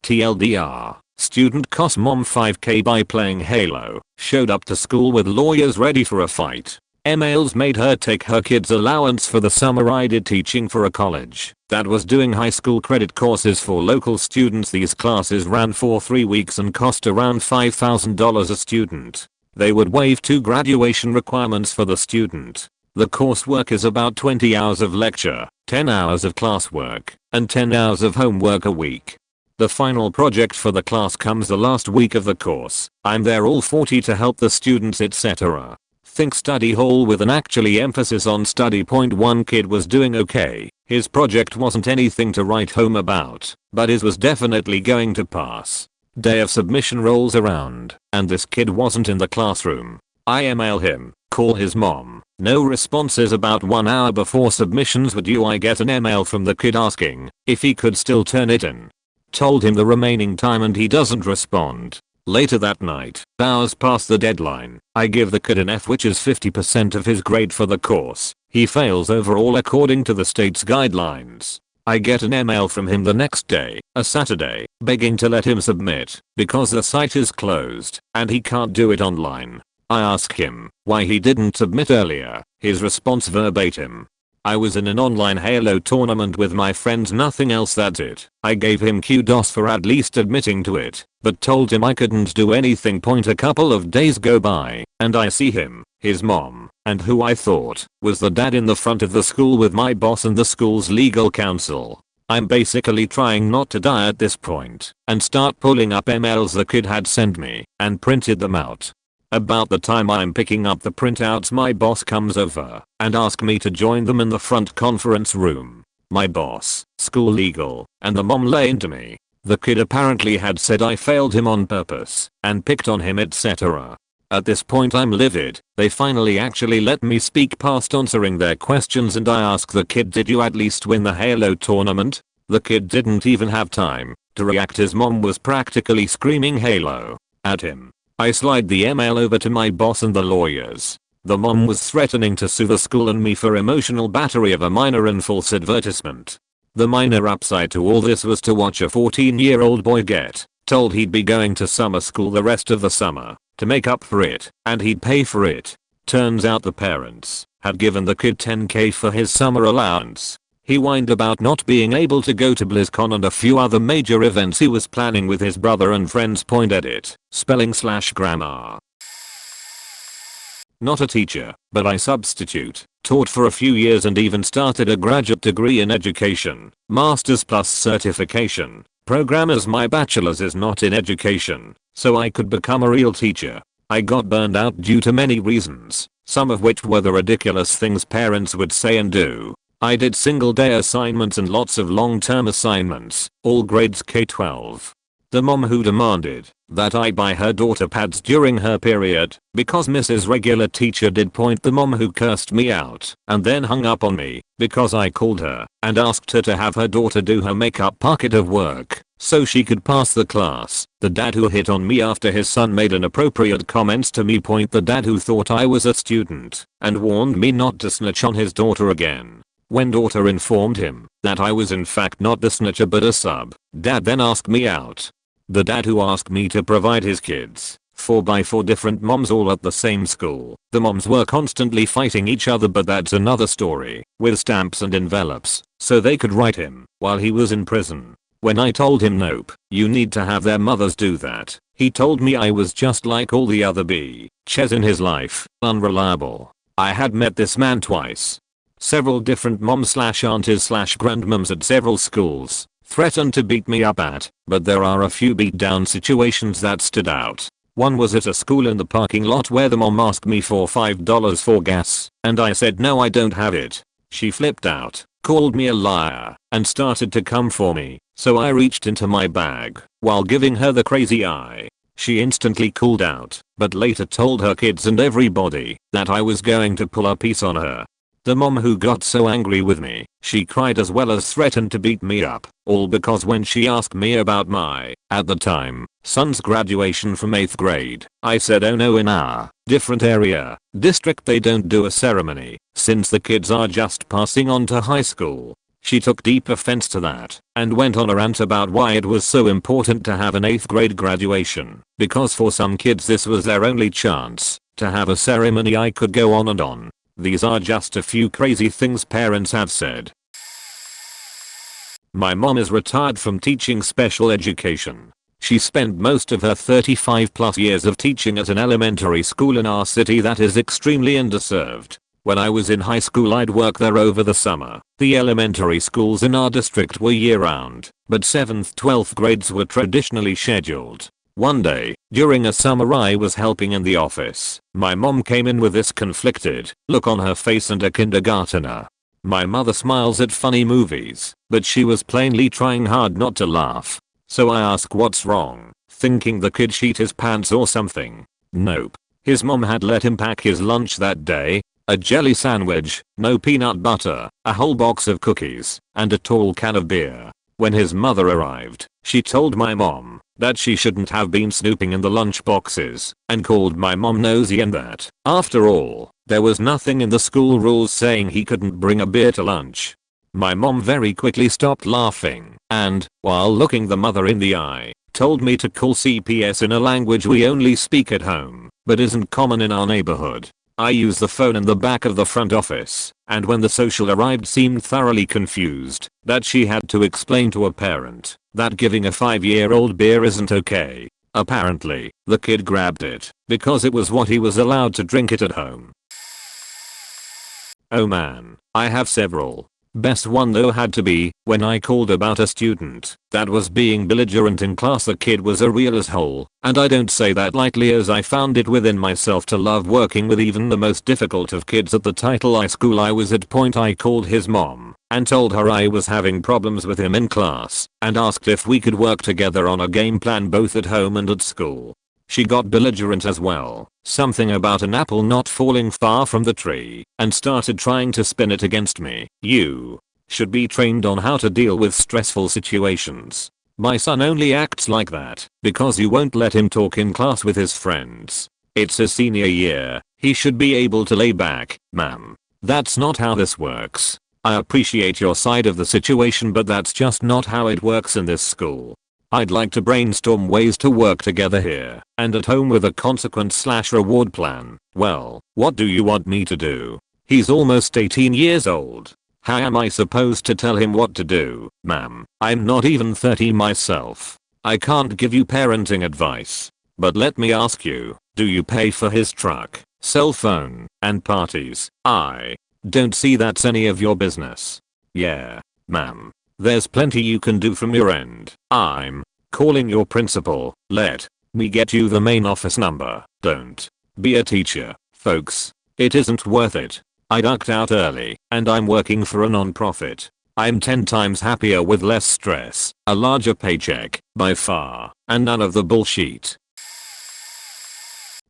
TLDR, student cost mom 5k by playing Halo, showed up to school with lawyers ready for a fight. Emails made her take her kid's allowance for the summer I did teaching for a college that was doing high school credit courses for local students. These classes ran for 3 weeks and cost around $5,000 a student. They would waive 2 graduation requirements for the student. The coursework is about 20 hours of lecture, 10 hours of classwork, and 10 hours of homework a week. The final project for the class comes the last week of the course. I'm there all 40 to help the students, etc. Think study hall with an actually emphasis on study. One kid was doing okay. His project wasn't anything to write home about, but his was definitely going to pass. Day of submission rolls around, and this kid wasn't in the classroom. I email him, call his mom, no responses. About 1 hour before submissions were due I get an email from the kid asking if he could still turn it in. Told him the remaining time and he doesn't respond. Later that night, hours past the deadline, I give the kid an F, which is 50% of his grade for the course. He fails overall according to the state's guidelines. I get an email from him the next day, a Saturday, begging to let him submit because the site is closed and he can't do it online. I ask him why he didn't submit earlier. His response verbatim: "I was in an online Halo tournament with my friends, nothing else, that's it." I gave him kudos for at least admitting to it, but told him I couldn't do anything. A couple of days go by, and I see him, his mom, and who I thought was the dad in the front of the school with my boss and the school's legal counsel. I'm basically trying not to die at this point and start pulling up emails the kid had sent me and printed them out. About the time I'm picking up the printouts, my boss comes over and asks me to join them in the front conference room. My boss, school legal, and the mom lay into me. The kid apparently had said I failed him on purpose and picked on him, etc. At this point I'm livid. They finally actually let me speak past answering their questions, and I ask the kid, did you at least win the Halo tournament? The kid didn't even have time to react. His mom was practically screaming Halo at him. I slide the email over to my boss and the lawyers. The mom was threatening to sue the school and me for emotional battery of a minor and false advertisement. The minor upside to all this was to watch a 14-year-old boy get told he'd be going to summer school the rest of the summer to make up for it, and he'd pay for it. Turns out the parents had given the kid $10K for his summer allowance. He whined about not being able to go to BlizzCon and a few other major events he was planning with his brother and friends. Edit, spelling/grammar. Not a teacher, but I substitute, taught for a few years and even started a graduate degree in education, master's plus certification program, as my bachelor's is not in education, so I could become a real teacher. I got burned out due to many reasons, some of which were the ridiculous things parents would say and do. I did single day assignments and lots of long-term assignments, all grades K-12. The mom who demanded that I buy her daughter pads during her period because Mrs. Regular Teacher did point. The mom who cursed me out and then hung up on me because I called her and asked her to have her daughter do her makeup bucket of work so she could pass the class. The dad who hit on me after his son made inappropriate comments to me. The dad who thought I was a student and warned me not to snitch on his daughter again. When daughter informed him that I was in fact not the snitcher but a sub, dad then asked me out. The dad who asked me to provide his kids 4x4 different moms all at the same school. The moms were constantly fighting each other, but that's another story, with stamps and envelopes so they could write him while he was in prison. When I told him nope, you need to have their mothers do that, he told me I was just like all the other bitches in his life, unreliable. I had met this man twice. Several different moms/aunties/grandmoms at several schools threatened to beat me up at, but there are a few beatdown situations that stood out. One was at a school in the parking lot where the mom asked me for $5 for gas, and I said no, I don't have it. She flipped out, called me a liar, and started to come for me, so I reached into my bag while giving her the crazy eye. She instantly cooled out, but later told her kids and everybody that I was going to pull a piece on her. The mom who got so angry with me, she cried as well as threatened to beat me up, all because when she asked me about my, at the time, son's graduation from 8th grade, I said oh no, in our different district they don't do a ceremony, since the kids are just passing on to high school. She took deep offense to that and went on a rant about why it was so important to have an 8th grade graduation, because for some kids this was their only chance to have a ceremony. I could go on and on. These are just a few crazy things parents have said. My mom is retired from teaching special education. She spent most of her 35+ years of teaching at an elementary school in our city that is extremely underserved. When I was in high school I'd work there over the summer. The elementary schools in our district were year-round, but 7th 12th grades were traditionally scheduled. One day, during a summer I was helping in the office. My mom came in with this conflicted look on her face and a kindergartner. My mother smiles at funny movies, but she was plainly trying hard not to laugh. So I ask what's wrong, thinking the kid shit his pants or something. Nope. His mom had let him pack his lunch that day. A jelly sandwich, no peanut butter, a whole box of cookies, and a tall can of beer. When his mother arrived, she told my mom that she shouldn't have been snooping in the lunch boxes and called my mom nosy and that, after all, there was nothing in the school rules saying he couldn't bring a beer to lunch. My mom very quickly stopped laughing and, while looking the mother in the eye, told me to call CPS in a language we only speak at home, but isn't common in our neighborhood. I used the phone in the back of the front office, and when the social arrived seemed thoroughly confused that she had to explain to a parent that giving a 5-year-old beer isn't okay. Apparently, the kid grabbed it because it was what he was allowed to drink it at home. Oh man, I have several. Best one though had to be when I called about a student that was being belligerent in class. The kid was a real asshole, and I don't say that lightly, as I found it within myself to love working with even the most difficult of kids. At the title I school I was at point, I called his mom and told her I was having problems with him in class and asked if we could work together on a game plan both at home and at school. She got belligerent as well, something about an apple not falling far from the tree, and started trying to spin it against me. You should be trained on how to deal with stressful situations. My son only acts like that because you won't let him talk in class with his friends. It's his senior year, he should be able to lay back, ma'am. That's not how this works. I appreciate your side of the situation, but that's just not how it works in this school. I'd like to brainstorm ways to work together here and at home with a consequence/reward plan. Well, what do you want me to do? He's almost 18 years old. How am I supposed to tell him what to do, ma'am? I'm not even 30 myself. I can't give you parenting advice. But let me ask you, do you pay for his truck, cell phone, and parties? I don't see that's any of your business. Yeah, ma'am. There's plenty you can do from your end. I'm calling your principal. Let me get you the main office number. Don't be a teacher, folks. It isn't worth it. I ducked out early, and I'm working for a non-profit. I'm 10 times happier with less stress, a larger paycheck, by far, and none of the bullshit.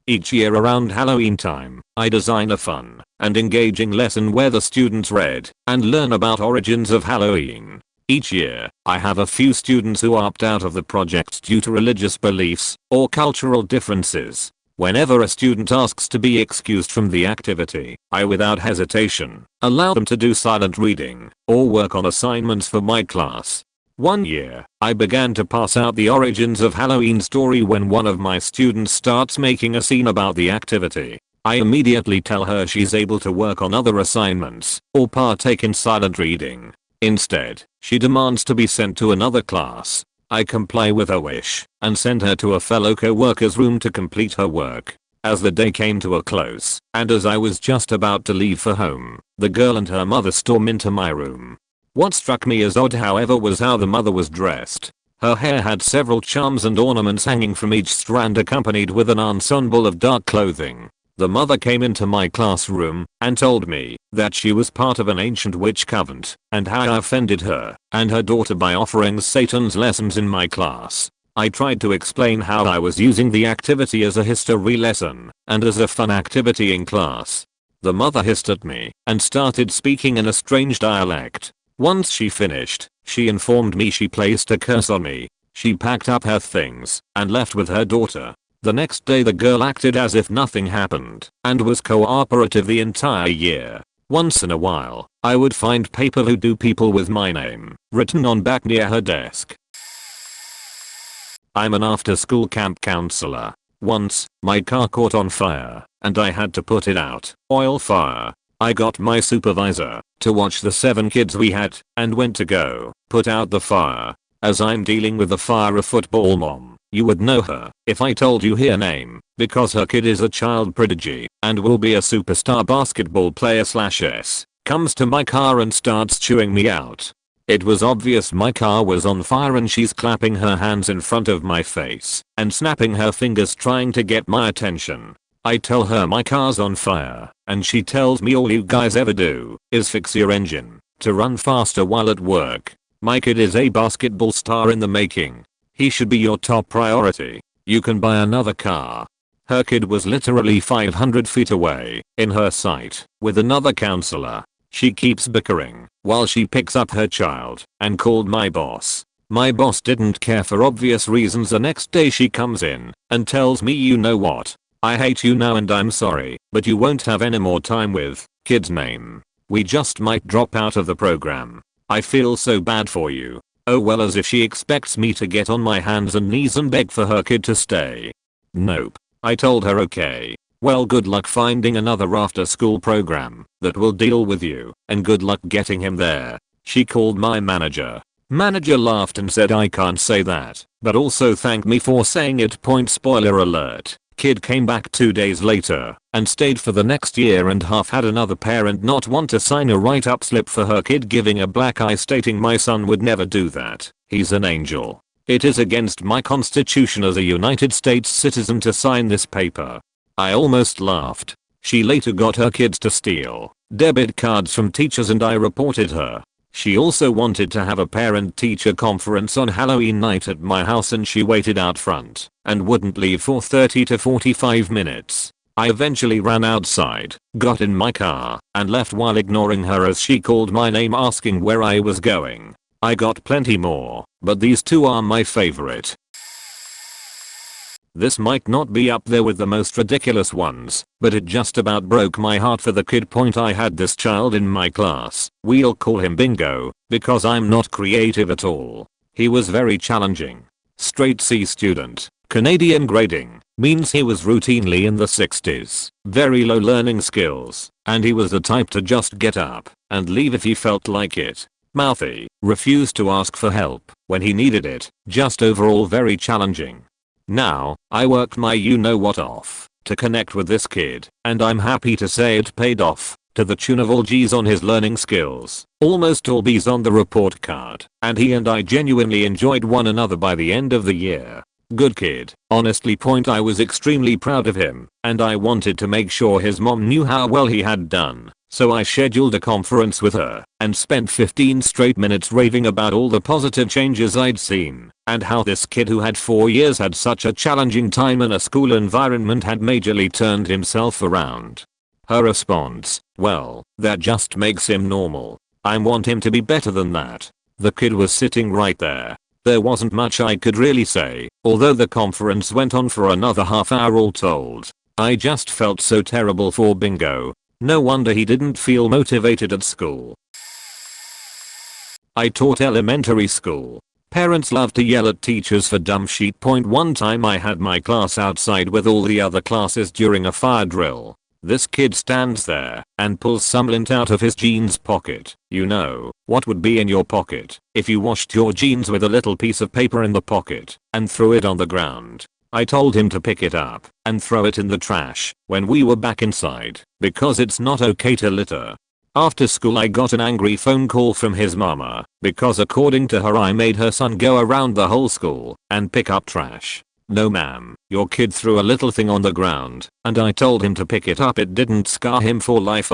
Each year around Halloween time, I design a fun and engaging lesson where the students read and learn about origins of Halloween. Each year, I have a few students who opt out of the project due to religious beliefs or cultural differences. Whenever a student asks to be excused from the activity, I without hesitation allow them to do silent reading or work on assignments for my class. One year, I began to pass out the origins of Halloween story when one of my students starts making a scene about the activity. I immediately tell her she's able to work on other assignments or partake in silent reading. Instead, she demands to be sent to another class. I comply with her wish and send her to a fellow co-worker's room to complete her work. As the day came to a close, and as I was just about to leave for home, the girl and her mother storm into my room. What struck me as odd, however, was how the mother was dressed. Her hair had several charms and ornaments hanging from each strand, accompanied with an ensemble of dark clothing. The mother came into my classroom and told me that she was part of an ancient witch coven and how I offended her and her daughter by offering Satan's lessons in my class. I tried to explain how I was using the activity as a history lesson and as a fun activity in class. The mother hissed at me and started speaking in a strange dialect. Once she finished, she informed me she placed a curse on me. She packed up her things and left with her daughter. The next day the girl acted as if nothing happened and was cooperative the entire year. Once in a while, I would find paper voodoo people with my name written on back near her desk. I'm an after-school camp counselor. Once, my car caught on fire and I had to put it out. Oil fire. I got my supervisor to watch the 7 kids we had and went to go put out the fire. As I'm dealing with the fire, a football mom, you would know her if I told you her name, because her kid is a child prodigy and will be a superstar basketball player/s, comes to my car and starts chewing me out. It was obvious my car was on fire and she's clapping her hands in front of my face and snapping her fingers trying to get my attention. I tell her my car's on fire and she tells me all you guys ever do is fix your engine to run faster while at work. My kid is a basketball star in the making. He should be your top priority. You can buy another car. Her kid was literally 500 feet away in her sight with another counselor. She keeps bickering while she picks up her child and called my boss. My boss didn't care for obvious reasons. The next day she comes in and tells me, you know what? I hate you now and I'm sorry, but you won't have any more time with kid's name. We just might drop out of the program. I feel so bad for you. Oh well, as if she expects me to get on my hands and knees and beg for her kid to stay. Nope. I told her okay. Well, good luck finding another after school program that will deal with you and good luck getting him there. She called my manager. Manager laughed and said I can't say that, but also thanked me for saying it. Spoiler alert. Kid came back 2 days later and stayed for the next year and half. Had another parent not want to sign a write-up slip for her kid, giving a black eye stating my son would never do that. He's an angel. It is against my constitution as a United States citizen to sign this paper. I almost laughed. She later got her kids to steal debit cards from teachers and I reported her. She also wanted to have a parent-teacher conference on Halloween night at my house and she waited out front and wouldn't leave for 30 to 45 minutes. I eventually ran outside, got in my car, and left while ignoring her as she called my name asking where I was going. I got plenty more, but these two are my favorite. This might not be up there with the most ridiculous ones, but it just about broke my heart for the kid. Point: I had this child in my class. We'll call him Bingo, because I'm not creative at all. He was very challenging. Straight C student. Canadian grading means he was routinely in the 60s. Very low learning skills, and he was the type to just get up and leave if he felt like it. Mouthy, refused to ask for help when he needed it, just overall very challenging. Now, I worked my you-know-what off to connect with this kid, and I'm happy to say it paid off, to the tune of all G's on his learning skills, almost all B's on the report card, and he and I genuinely enjoyed one another by the end of the year. Good kid, honestly. Point: I was extremely proud of him, and I wanted to make sure his mom knew how well he had done. So I scheduled a conference with her and spent 15 straight minutes raving about all the positive changes I'd seen and how this kid who had 4 years had such a challenging time in a school environment had majorly turned himself around. Her response: well, that just makes him normal. I want him to be better than that. The kid was sitting right there. There wasn't much I could really say, although the conference went on for another half hour all told. I just felt so terrible for Bingo. No wonder he didn't feel motivated at school. I taught elementary school. Parents love to yell at teachers for dumb shit. Point: one time I had my class outside with all the other classes during a fire drill. This kid stands there and pulls some lint out of his jeans pocket. You know what would be in your pocket if you washed your jeans with a little piece of paper in the pocket and threw it on the ground. I told him to pick it up and throw it in the trash when we were back inside because it's not okay to litter. After school I got an angry phone call from his mama because according to her I made her son go around the whole school and pick up trash. No ma'am, your kid threw a little thing on the ground and I told him to pick it up. It didn't scar him for life.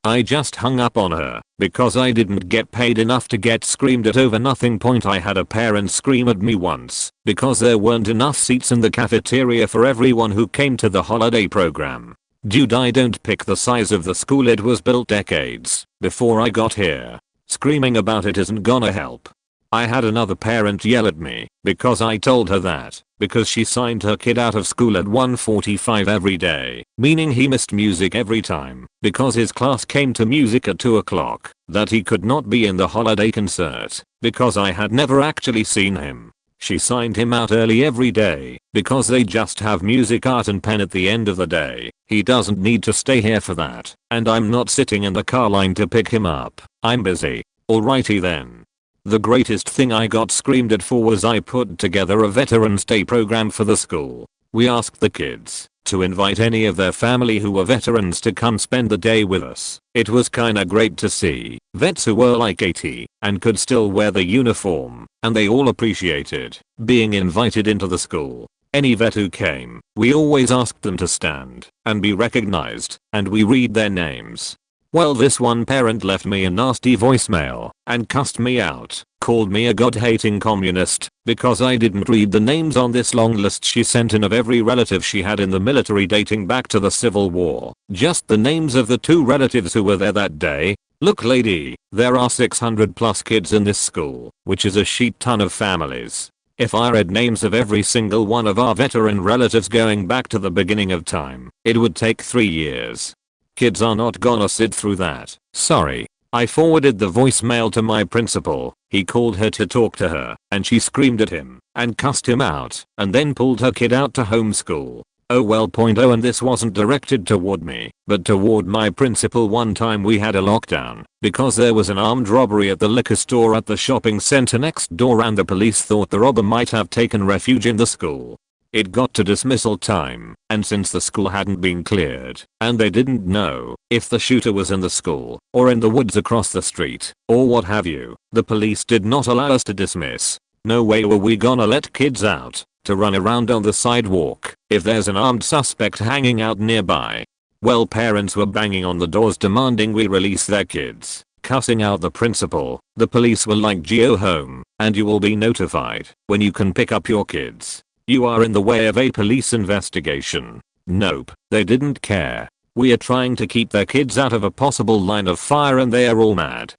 I just hung up on her because I didn't get paid enough to get screamed at over nothing. Point: I had a parent scream at me once because there weren't enough seats in the cafeteria for everyone who came to the holiday program. Dude, I don't pick the size of the school. It was built decades before I got here. Screaming about it isn't gonna help. I had another parent yell at me because I told her that because she signed her kid out of school at 1:45 every day, meaning he missed music every time because his class came to music at 2 o'clock, that he could not be in the holiday concert because I had never actually seen him. She signed him out early every day because they just have music, art and pen at the end of the day. He doesn't need to stay here for that, and I'm not sitting in the car line to pick him up. I'm busy. Alrighty then. The greatest thing I got screamed at for was I put together a Veterans Day program for the school. We asked the kids to invite any of their family who were veterans to come spend the day with us. It was kinda great to see vets who were like 80 and could still wear the uniform, and they all appreciated being invited into the school. Any vet who came, we always asked them to stand and be recognized, and we read their names. Well, this one parent left me a nasty voicemail and cussed me out, called me a god-hating communist because I didn't read the names on this long list she sent in of every relative she had in the military dating back to the Civil War. Just the names of the 2 relatives who were there that day. Look lady, there are 600 plus kids in this school, which is a shit ton of families. If I read names of every single one of our veteran relatives going back to the beginning of time, it would take 3 years. Kids are not gonna sit through that. Sorry. I forwarded the voicemail to my principal. He called her to talk to her, and she screamed at him and cussed him out and then pulled her kid out to homeschool. Oh well. Oh, and this wasn't directed toward me, but toward my principal. One time we had a lockdown because there was an armed robbery at the liquor store at the shopping center next door and the police thought the robber might have taken refuge in the school. It got to dismissal time, and since the school hadn't been cleared, and they didn't know if the shooter was in the school, or in the woods across the street, or what have you, the police did not allow us to dismiss. No way were we gonna let kids out to run around on the sidewalk if there's an armed suspect hanging out nearby. Well, parents were banging on the doors demanding we release their kids, cussing out the principal. The police were like, "Go home, and you will be notified when you can pick up your kids. You are in the way of a police investigation." Nope, they didn't care. We are trying to keep their kids out of a possible line of fire and they are all mad.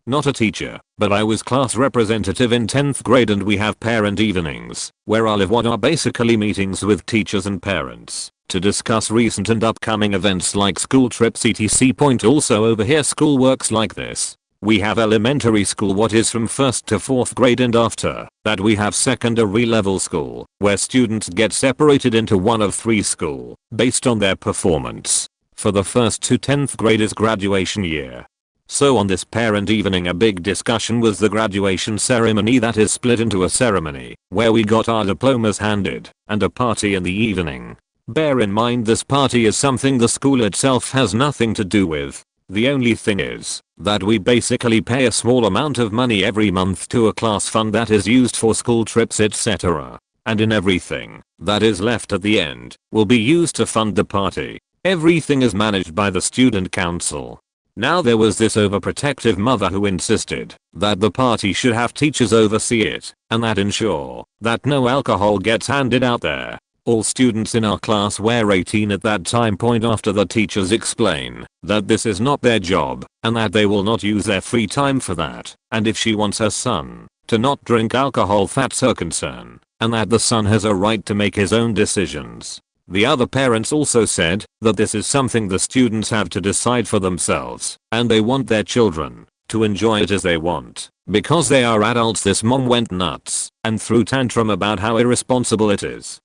Not a teacher, but I was class representative in 10th grade and we have parent evenings, where I live, what are basically meetings with teachers and parents to discuss recent and upcoming events like school trips etc. Also over here school works like this. We have elementary school, what is from 1st to 4th grade, and after that we have secondary level school, where students get separated into one of 3 school based on their performance. For the 1st to 10th grade is graduation year. So on this parent evening a big discussion was the graduation ceremony, that is split into a ceremony where we got our diplomas handed and a party in the evening. Bear in mind this party is something the school itself has nothing to do with. The only thing is that we basically pay a small amount of money every month to a class fund that is used for school trips etc. And in everything that is left at the end will be used to fund the party. Everything is managed by the student council. Now there was this overprotective mother who insisted that the party should have teachers oversee it and that ensure that no alcohol gets handed out there. All students in our class were 18 at that time point after the teachers explain that this is not their job and that they will not use their free time for that, and if she wants her son to not drink alcohol that's her concern, and that the son has a right to make his own decisions. The other parents also said that this is something the students have to decide for themselves and they want their children to enjoy it as they want because they are adults. This mom went nuts and threw tantrum about how irresponsible it is.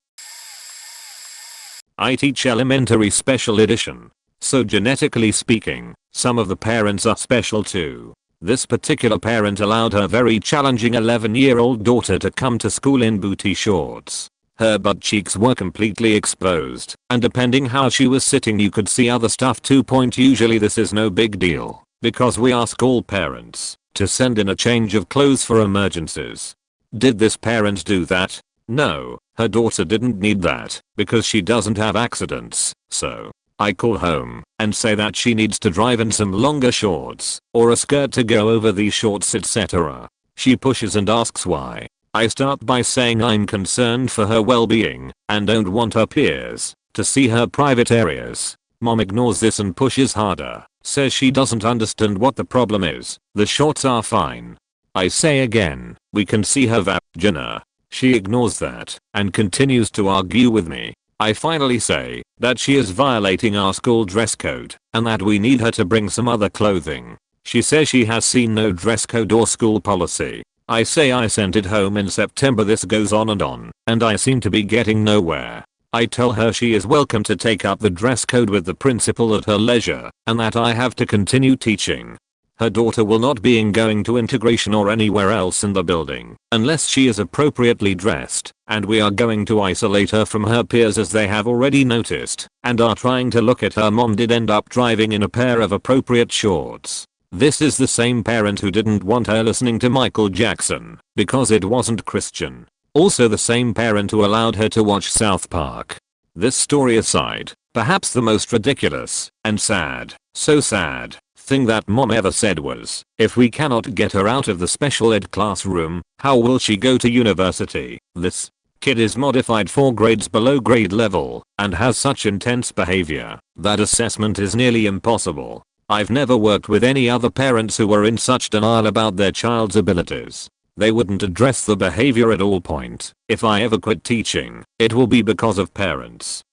I teach elementary special edition, so genetically speaking, some of the parents are special too. This particular parent allowed her very challenging 11-year-old daughter to come to school in booty shorts. Her butt cheeks were completely exposed, and depending how she was sitting you could see other stuff too. Usually this is no big deal, because we ask all parents to send in a change of clothes for emergencies. Did this parent do that? No, her daughter didn't need that, because she doesn't have accidents, so I call home and say that she needs to drive in some longer shorts, or a skirt to go over these shorts etc. She pushes and asks why. I start by saying I'm concerned for her well-being and don't want her peers to see her private areas. Mom ignores this and pushes harder, says she doesn't understand what the problem is, the shorts are fine. I say again, we can see her vagina. She ignores that and continues to argue with me. I finally say that she is violating our school dress code and that we need her to bring some other clothing. She says she has seen no dress code or school policy. I say I sent it home in September. This goes on, and I seem to be getting nowhere. I tell her she is welcome to take up the dress code with the principal at her leisure and that I have to continue teaching. Her daughter will not be going to integration or anywhere else in the building unless she is appropriately dressed, and we are going to isolate her from her peers as they have already noticed and are trying to look at her. Mom did end up driving in a pair of appropriate shorts. This is the same parent who didn't want her listening to Michael Jackson because it wasn't Christian. Also the same parent who allowed her to watch South Park. This story aside, perhaps the most ridiculous and sad, so sad, thing that mom ever said was, if we cannot get her out of the special ed classroom, how will she go to university? This kid is modified 4 grades below grade level and has such intense behavior that assessment is nearly impossible. I've never worked with any other parents who were in such denial about their child's abilities. They wouldn't address the behavior at all point. If I ever quit teaching, it will be because of parents.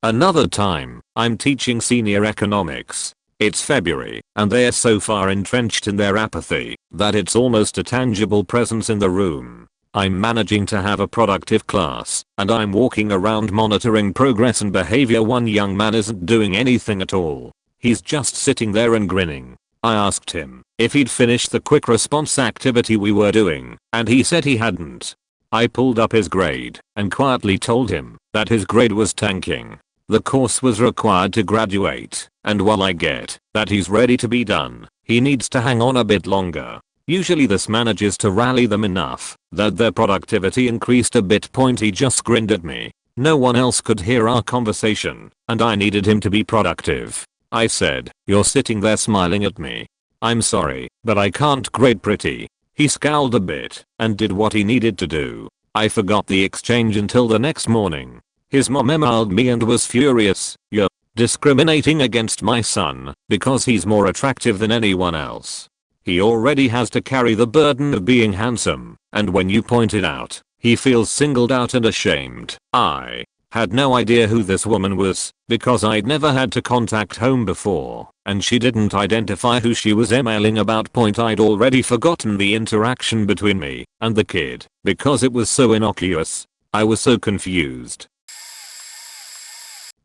Another time, I'm teaching senior economics. It's February, and they are so far entrenched in their apathy that it's almost a tangible presence in the room. I'm managing to have a productive class, and I'm walking around monitoring progress and behavior. One young man isn't doing anything at all. He's just sitting there and grinning. I asked him if he'd finished the quick response activity we were doing, and he said he hadn't. I pulled up his grade and quietly told him that his grade was tanking. The course was required to graduate, and while I get that he's ready to be done, he needs to hang on a bit longer. Usually this manages to rally them enough that their productivity increased a bit. He just grinned at me. No one else could hear our conversation, and I needed him to be productive. I said, "You're sitting there smiling at me. I'm sorry, but I can't grade pretty." He scowled a bit and did what he needed to do. I forgot the exchange until the next morning. His mom emailed me and was furious. "You're discriminating against my son because he's more attractive than anyone else. He already has to carry the burden of being handsome, and when you point it out, he feels singled out and ashamed." I had no idea who this woman was because I'd never had to contact home before, and she didn't identify who she was emailing about. I'd already forgotten the interaction between me and the kid because it was so innocuous. I was so confused.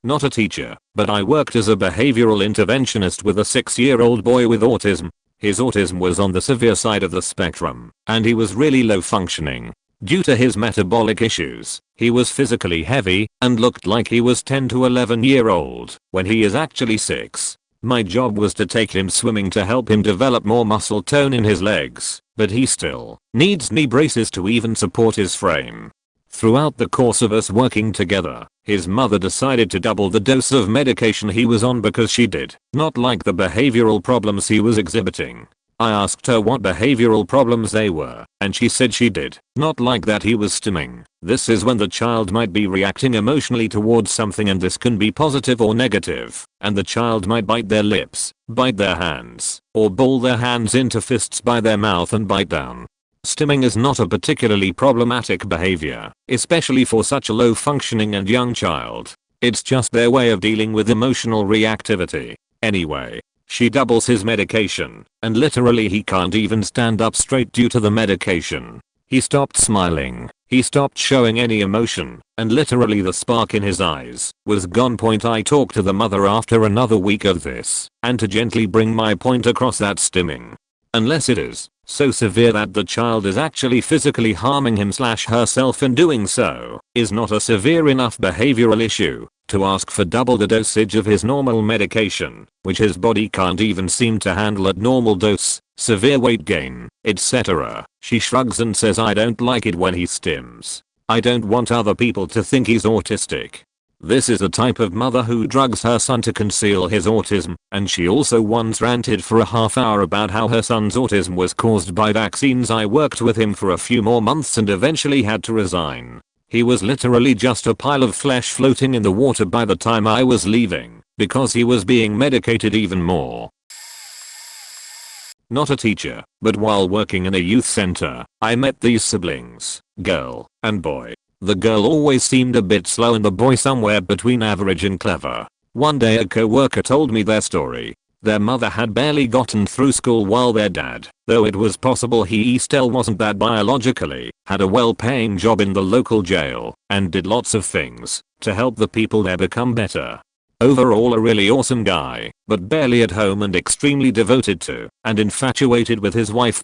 Not a teacher, but I worked as a behavioral interventionist with a 6-year-old boy with autism. His autism was on the severe side of the spectrum, and he was really low functioning. Due to his metabolic issues, he was physically heavy and looked like he was 10 to 11-year-old when he is actually 6. My job was to take him swimming to help him develop more muscle tone in his legs, but he still needs knee braces to even support his frame. Throughout the course of us working together, his mother decided to double the dose of medication he was on because she did not like the behavioral problems he was exhibiting. I asked her what behavioral problems they were, and she said she did not like that he was stimming. This is when the child might be reacting emotionally towards something, and this can be positive or negative, and the child might bite their lips, bite their hands, or ball their hands into fists by their mouth and bite down. Stimming is not a particularly problematic behavior, especially for such a low functioning and young child. It's just their way of dealing with emotional reactivity. Anyway, she doubles his medication, and literally he can't even stand up straight due to the medication. He stopped smiling, he stopped showing any emotion, and literally the spark in his eyes was gone. I talked to the mother after another week of this, and to gently bring my point across that stimming, unless it is so severe that the child is actually physically harming him/herself in doing so, is not a severe enough behavioral issue to ask for double the dosage of his normal medication, which his body can't even seem to handle at normal dose, severe weight gain, etc. She shrugs and says, "I don't like it when he stims. I don't want other people to think he's autistic." This is the type of mother who drugs her son to conceal his autism, and she also once ranted for a half hour about how her son's autism was caused by vaccines. I worked with him for a few more months and eventually had to resign. He was literally just a pile of flesh floating in the water by the time I was leaving, because he was being medicated even more. Not a teacher, but while working in a youth center, I met these siblings, girl and boy. The girl always seemed a bit slow and the boy somewhere between average and clever. One day a co-worker told me their story. Their mother had barely gotten through school while their dad, though it was possible he still wasn't that biologically, had a well-paying job in the local jail, and did lots of things to help the people there become better. Overall a really awesome guy, but barely at home and extremely devoted to and infatuated with his wife.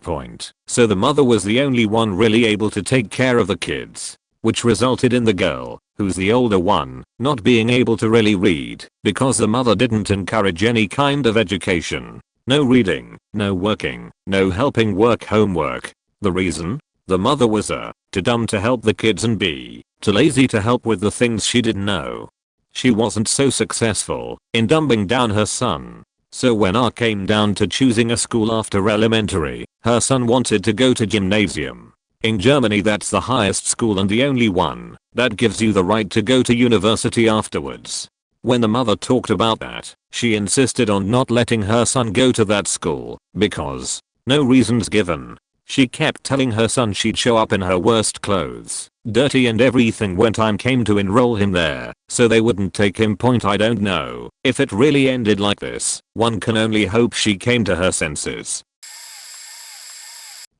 So the mother was the only one really able to take care of the kids, which resulted in the girl, who's the older one, not being able to really read because the mother didn't encourage any kind of education. No reading, no working, no helping work homework. The reason? The mother was too dumb to help the kids and b, too lazy to help with the things she didn't know. She wasn't so successful in dumbing down her son. So when it came down to choosing a school after elementary, her son wanted to go to gymnasium. In Germany that's the highest school and the only one that gives you the right to go to university afterwards. When the mother talked about that, she insisted on not letting her son go to that school because no reasons given. She kept telling her son she'd show up in her worst clothes, dirty and everything when time came to enroll him there, so they wouldn't take him. I don't know if it really ended like this. One can only hope she came to her senses.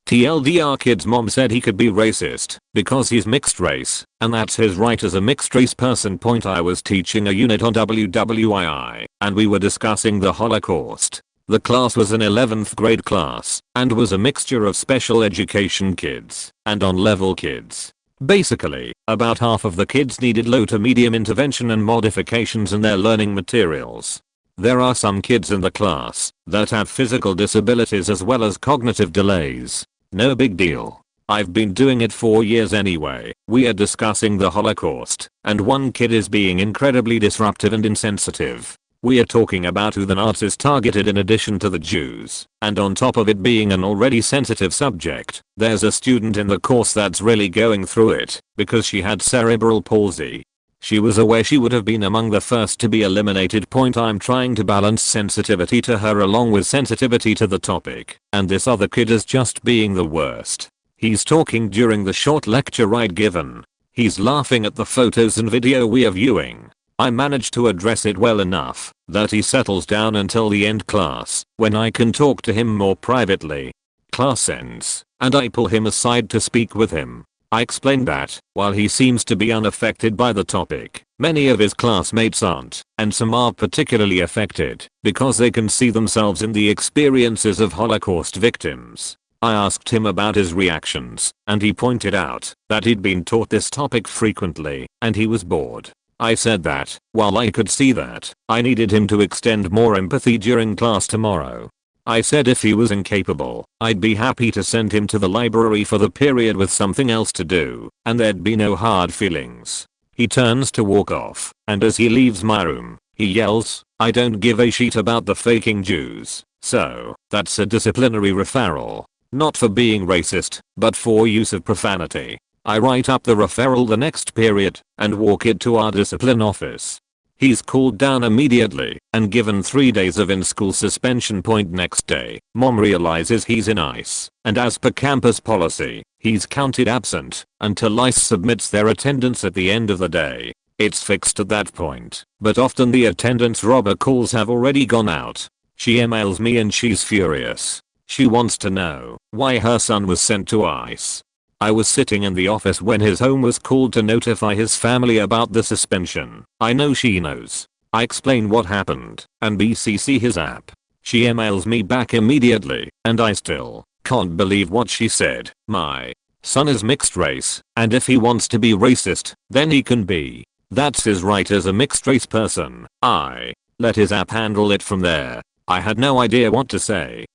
TLDR kid's mom said he could be racist because he's mixed race, and that's his right as a mixed race person. I was teaching a unit on WWII, and we were discussing the Holocaust. The class was an 11th grade class, and was a mixture of special education kids and on-level kids. Basically, about half of the kids needed low to medium intervention and modifications in their learning materials. There are some kids in the class that have physical disabilities as well as cognitive delays. No big deal. I've been doing it for years anyway. We are discussing the Holocaust, and one kid is being incredibly disruptive and insensitive. We are talking about who the Nazis targeted in addition to the Jews, and on top of it being an already sensitive subject, there's a student in the course that's really going through it, because she had cerebral palsy. She was aware she would have been among the first to be eliminated. I'm trying to balance sensitivity to her along with sensitivity to the topic, and this other kid is just being the worst. He's talking during the short lecture I'd given. He's laughing at the photos and video we are viewing. I managed to address it well enough that he settles down until the end class, when I can talk to him more privately. Class ends, and I pull him aside to speak with him. I explain that, while he seems to be unaffected by the topic, many of his classmates aren't, and some are particularly affected because they can see themselves in the experiences of Holocaust victims. I asked him about his reactions, and he pointed out that he'd been taught this topic frequently, and he was bored. I said that, while I could see that, I needed him to extend more empathy during class tomorrow. I said if he was incapable, I'd be happy to send him to the library for the period with something else to do, and there'd be no hard feelings. He turns to walk off, and as he leaves my room, he yells, "I don't give a shit about the faking Jews." So, that's a disciplinary referral. Not for being racist, but for use of profanity. I write up the referral the next period and walk it to our discipline office. He's called down immediately and given 3 days of in-school suspension. Next day, mom realizes he's in ICE, and as per campus policy, he's counted absent until ICE submits their attendance at the end of the day. It's fixed at that point, but often the attendance robocalls have already gone out. She emails me and she's furious. She wants to know why her son was sent to ICE. I was sitting in the office when his home was called to notify his family about the suspension. I know she knows. I explain what happened and BCC his app. She emails me back immediately, and I still can't believe what she said. My son is mixed race, and if he wants to be racist, then he can be. That's his right as a mixed race person. I let his app handle it from there. I had no idea what to say.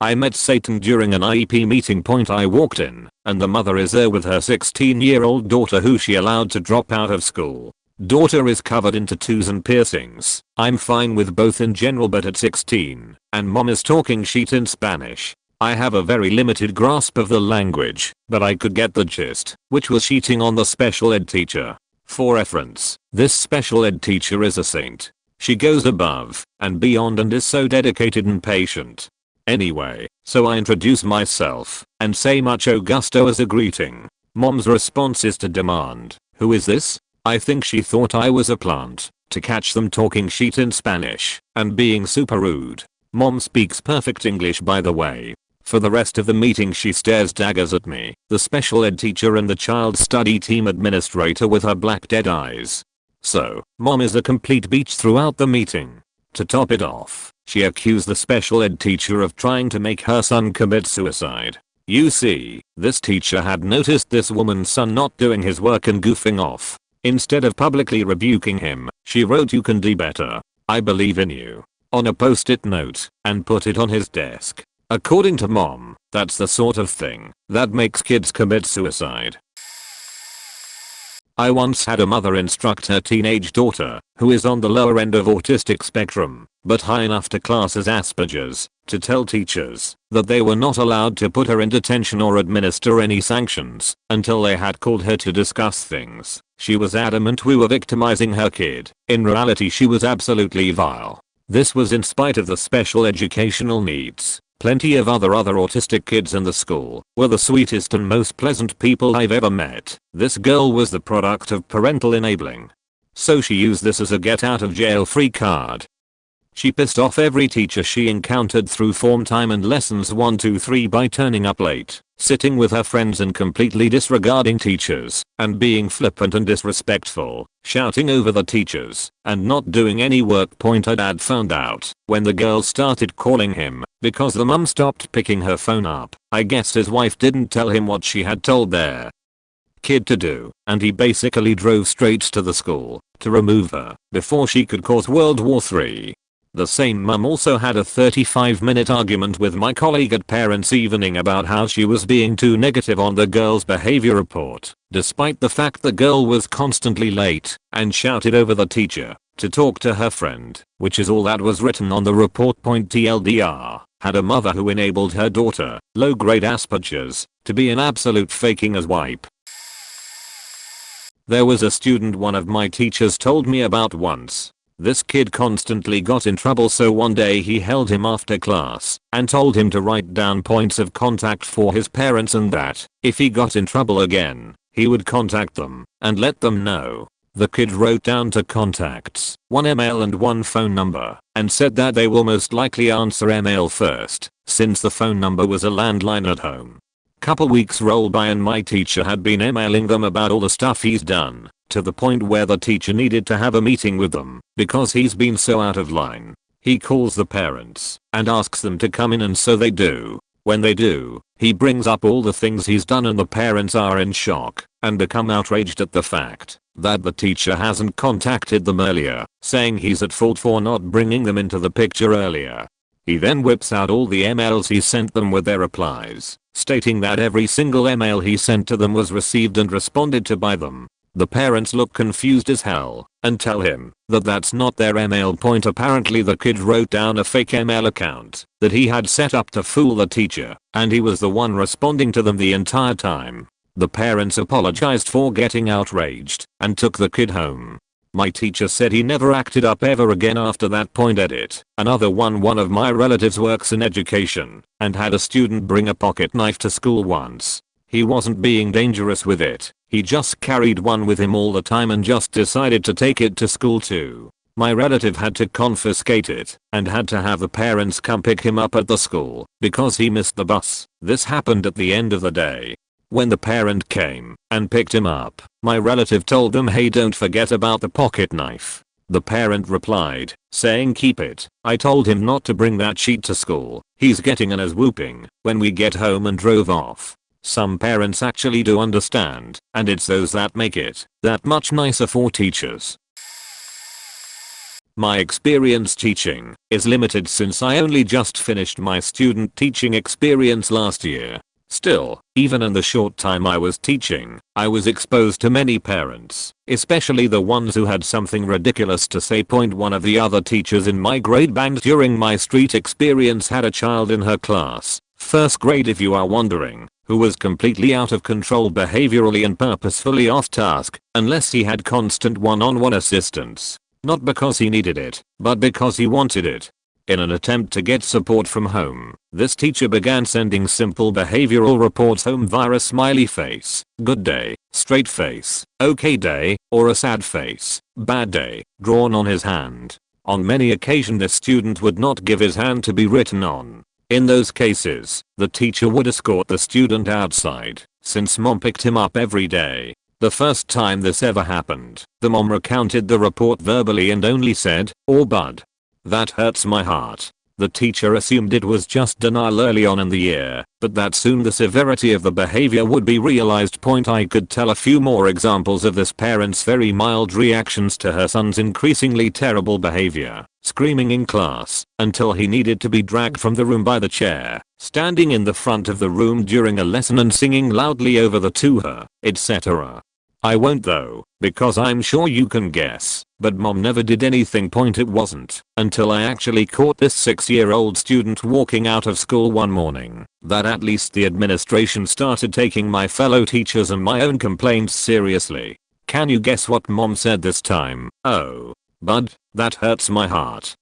I met Satan during an IEP meeting. I walked in, and the mother is there with her 16-year-old daughter who she allowed to drop out of school. Daughter is covered in tattoos and piercings. I'm fine with both in general, but at 16, and mom is talking shit in Spanish. I have a very limited grasp of the language, but I could get the gist, which was cheating on the special ed teacher. For reference, this special ed teacher is a saint. She goes above and beyond and is so dedicated and patient. Anyway, so I introduce myself and say mucho gusto as a greeting. Mom's response is to demand, "Who is this?" I think she thought I was a plant, to catch them talking shit in Spanish and being super rude. Mom speaks perfect English, by the way. For the rest of the meeting she stares daggers at me, the special ed teacher and the child study team administrator with her black dead eyes. So, mom is a complete beach throughout the meeting. To top it off, she accused the special ed teacher of trying to make her son commit suicide. You see, this teacher had noticed this woman's son not doing his work and goofing off. Instead of publicly rebuking him, she wrote, "You can do better. I believe in you," on a post-it note and put it on his desk. According to mom, that's the sort of thing that makes kids commit suicide. I once had a mother instruct her teenage daughter, who is on the lower end of autistic spectrum, but high enough to class as Asperger's, to tell teachers that they were not allowed to put her in detention or administer any sanctions until they had called her to discuss things. She was adamant we were victimizing her kid. In reality, she was absolutely vile. This was in spite of the special educational needs. Plenty of other autistic kids in the school were the sweetest and most pleasant people I've ever met. This girl was the product of parental enabling. So she used this as a get out of jail free card. She pissed off every teacher she encountered through form time and lessons 1, 2, 3 by turning up late, sitting with her friends and completely disregarding teachers, and being flippant and disrespectful, shouting over the teachers, and not doing any work. Her dad found out when the girl started calling him because the mum stopped picking her phone up. I guess his wife didn't tell him what she had told their kid to do, and he basically drove straight to the school to remove her before she could cause World War III. The same mum also had a 35-minute argument with my colleague at parents' evening about how she was being too negative on the girl's behavior report, despite the fact the girl was constantly late and shouted over the teacher to talk to her friend, which is all that was written on the report. TLDR had a mother who enabled her daughter, low-grade Asperger's, to be an absolute faking as wipe. There was a student one of my teachers told me about once. This kid constantly got in trouble, so one day he held him after class and told him to write down points of contact for his parents, and that if he got in trouble again, he would contact them and let them know. The kid wrote down 2 contacts, 1 email and 1 phone number, and said that they will most likely answer email first, since the phone number was a landline at home. Couple weeks rolled by and my teacher had been emailing them about all the stuff he's done, to the point where the teacher needed to have a meeting with them because he's been so out of line. He calls the parents and asks them to come in, and so they do. When they do, he brings up all the things he's done, and the parents are in shock and become outraged at the fact that the teacher hasn't contacted them earlier, saying he's at fault for not bringing them into the picture earlier. He then whips out all the emails he sent them with their replies, stating that every single email he sent to them was received and responded to by them. The parents look confused as hell and tell him that that's not their email. Apparently the kid wrote down a fake email account that he had set up to fool the teacher, and he was the one responding to them the entire time. The parents apologized for getting outraged and took the kid home. My teacher said he never acted up ever again after that point. Another one of my relatives works in education and had a student bring a pocket knife to school once. He wasn't being dangerous with it, he just carried one with him all the time and just decided to take it to school too. My relative had to confiscate it and had to have the parents come pick him up at the school because he missed the bus. This happened at the end of the day. When the parent came and picked him up, my relative told them, "Hey, don't forget about the pocket knife." The parent replied, saying, "Keep it. I told him not to bring that sheet to school. He's getting an as whooping when we get home," and drove off. Some parents actually do understand, and it's those that make it that much nicer for teachers. My experience teaching is limited since I only just finished my student teaching experience last year. Still, even in the short time I was teaching, I was exposed to many parents, especially the ones who had something ridiculous to say. One of the other teachers in my grade banged during my street experience had a child in her class, 1st grade if you are wondering, who was completely out of control behaviorally and purposefully off task, unless he had constant one-on-one assistance. Not because he needed it, but because he wanted it. In an attempt to get support from home, this teacher began sending simple behavioral reports home via a smiley face, good day, straight face, okay day, or a sad face, bad day, drawn on his hand. On many occasions the student would not give his hand to be written on. In those cases, the teacher would escort the student outside, since mom picked him up every day. The first time this ever happened, the mom recounted the report verbally and only said, "Oh bud. That hurts my heart." The teacher assumed it was just denial early on in the year, but that soon the severity of the behavior would be realized. I could tell a few more examples of this parent's very mild reactions to her son's increasingly terrible behavior, screaming in class until he needed to be dragged from the room by the chair, standing in the front of the room during a lesson and singing loudly over the to her, etc. I won't though, because I'm sure you can guess, but mom never did anything. It wasn't until I actually caught this 6-year-old student walking out of school one morning that at least the administration started taking my fellow teachers and my own complaints seriously. Can you guess what mom said this time? "Oh, bud, that hurts my heart."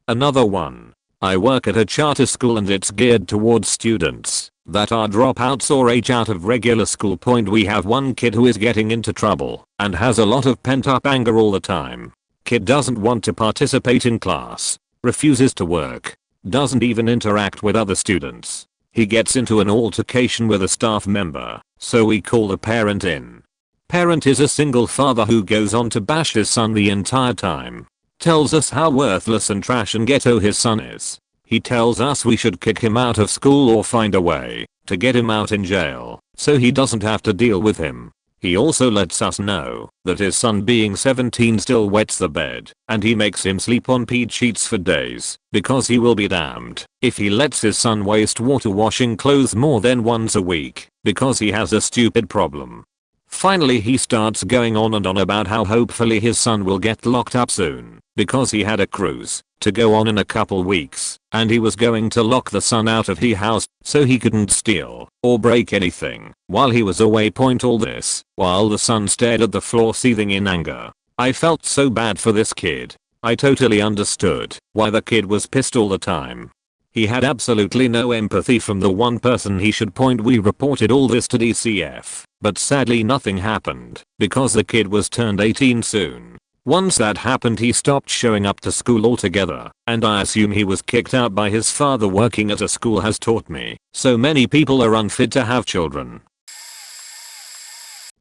Another one. I work at a charter school and it's geared towards students that are dropouts or age out of regular school. We have one kid who is getting into trouble and has a lot of pent up anger all the time. Kid doesn't want to participate in class, refuses to work, doesn't even interact with other students. He gets into an altercation with a staff member, so we call the parent in. Parent is a single father who goes on to bash his son the entire time. Tells us how worthless and trash and ghetto his son is. He tells us we should kick him out of school or find a way to get him out in jail so he doesn't have to deal with him. He also lets us know that his son being 17 still wets the bed and he makes him sleep on peed sheets for days because he will be damned if he lets his son waste water washing clothes more than once a week because he has a stupid problem. Finally he starts going on and on about how hopefully his son will get locked up soon because he had a cruise to go on in a couple weeks and he was going to lock the son out of his house so he couldn't steal or break anything while he was away. All this while the son stared at the floor seething in anger. I felt so bad for this kid. I totally understood why the kid was pissed all the time. He had absolutely no empathy from the one person he should point. We reported all this to DCF, but sadly nothing happened because the kid was turned 18 soon. Once that happened he stopped showing up to school altogether, and I assume he was kicked out by his father. Working at a school has taught me so many people are unfit to have children.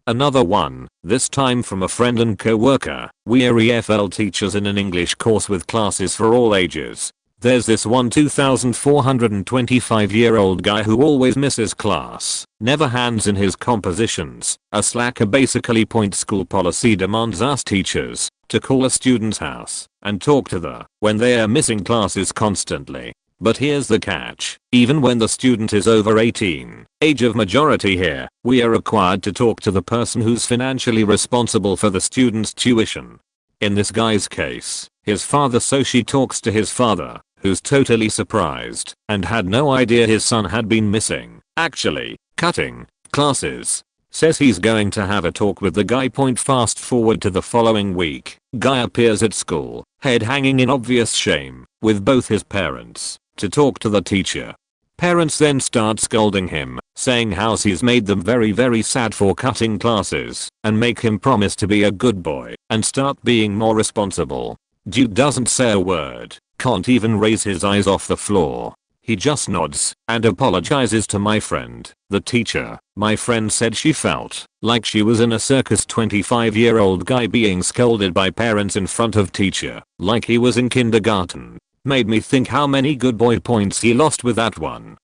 Another one, this time from a friend and co-worker. We are EFL teachers in an English course with classes for all ages. There's this one 2,425-year-old guy who always misses class, never hands in his compositions, a slacker basically. School policy demands us teachers to call a student's house and talk to them when they are missing classes constantly. But here's the catch, even when the student is over 18, age of majority here, we are required to talk to the person who's financially responsible for the student's tuition. In this guy's case, his father, so she talks to his father, who's totally surprised and had no idea his son had been missing, actually, cutting classes. Says he's going to have a talk with the guy. Fast forward to the following week, guy appears at school, head hanging in obvious shame, with both his parents, to talk to the teacher. Parents then start scolding him, saying how he's made them very sad for cutting classes, and make him promise to be a good boy and start being more responsible. Dude doesn't say a word, can't even raise his eyes off the floor. He just nods and apologizes to my friend, the teacher. My friend said she felt like she was in a circus. 25-year-old guy being scolded by parents in front of teacher, like he was in kindergarten. Made me think how many good boy points he lost with that one.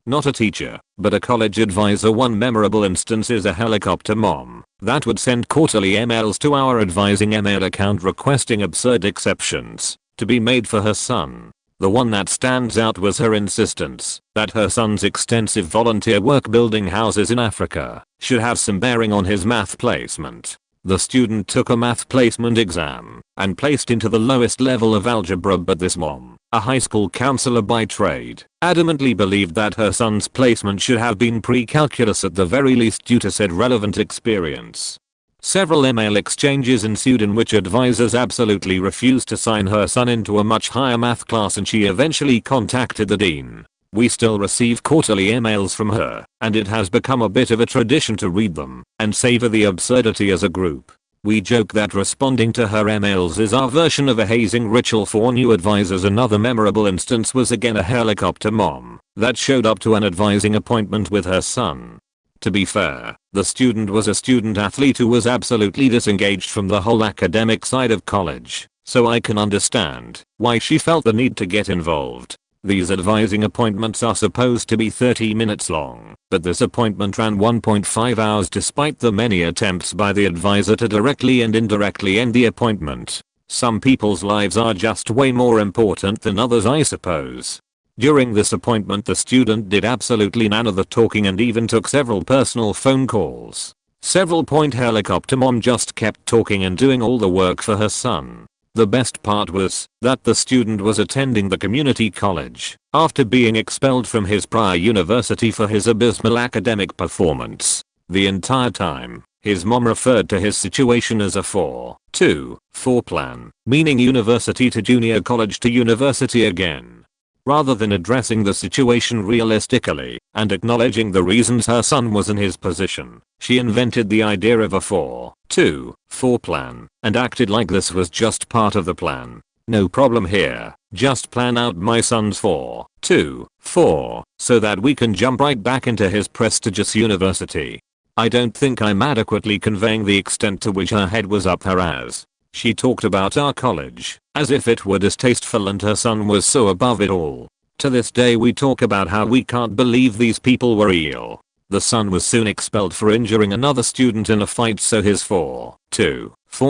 Not a teacher, but a college advisor. One memorable instance is a helicopter mom that would send quarterly emails to our advising email account requesting absurd exceptions to be made for her son. The one that stands out was her insistence that her son's extensive volunteer work building houses in Africa should have some bearing on his math placement. The student took a math placement exam and placed into the lowest level of algebra, but this mom, a high school counselor by trade, adamantly believed that her son's placement should have been pre-calculus at the very least due to said relevant experience. Several email exchanges ensued in which advisors absolutely refused to sign her son into a much higher math class, and she eventually contacted the dean. We still receive quarterly emails from her, and it has become a bit of a tradition to read them and savor the absurdity as a group. We joke that responding to her emails is our version of a hazing ritual for new advisors. Another memorable instance was again a helicopter mom that showed up to an advising appointment with her son. To be fair, the student was a student athlete who was absolutely disengaged from the whole academic side of college, so I can understand why she felt the need to get involved. These advising appointments are supposed to be 30 minutes long, but this appointment ran 1.5 hours despite the many attempts by the advisor to directly and indirectly end the appointment. Some people's lives are just way more important than others, I suppose. During this appointment the student did absolutely none of the talking and even took several personal phone calls. Helicopter mom just kept talking and doing all the work for her son. The best part was that the student was attending the community college after being expelled from his prior university for his abysmal academic performance. The entire time, his mom referred to his situation as a 4-2-4 plan, meaning university to junior college to university again. Rather than addressing the situation realistically and acknowledging the reasons her son was in his position, she invented the idea of a 4-2-4 plan and acted like this was just part of the plan. No problem here. Just plan out my son's 4 so that we can jump right back into his prestigious university. I don't think I'm adequately conveying the extent to which her head was up her ass. She talked about our college as if it were distasteful and her son was so above it all. To this day we talk about how we can't believe these people were real. The son was soon expelled for injuring another student in a fight, so his 4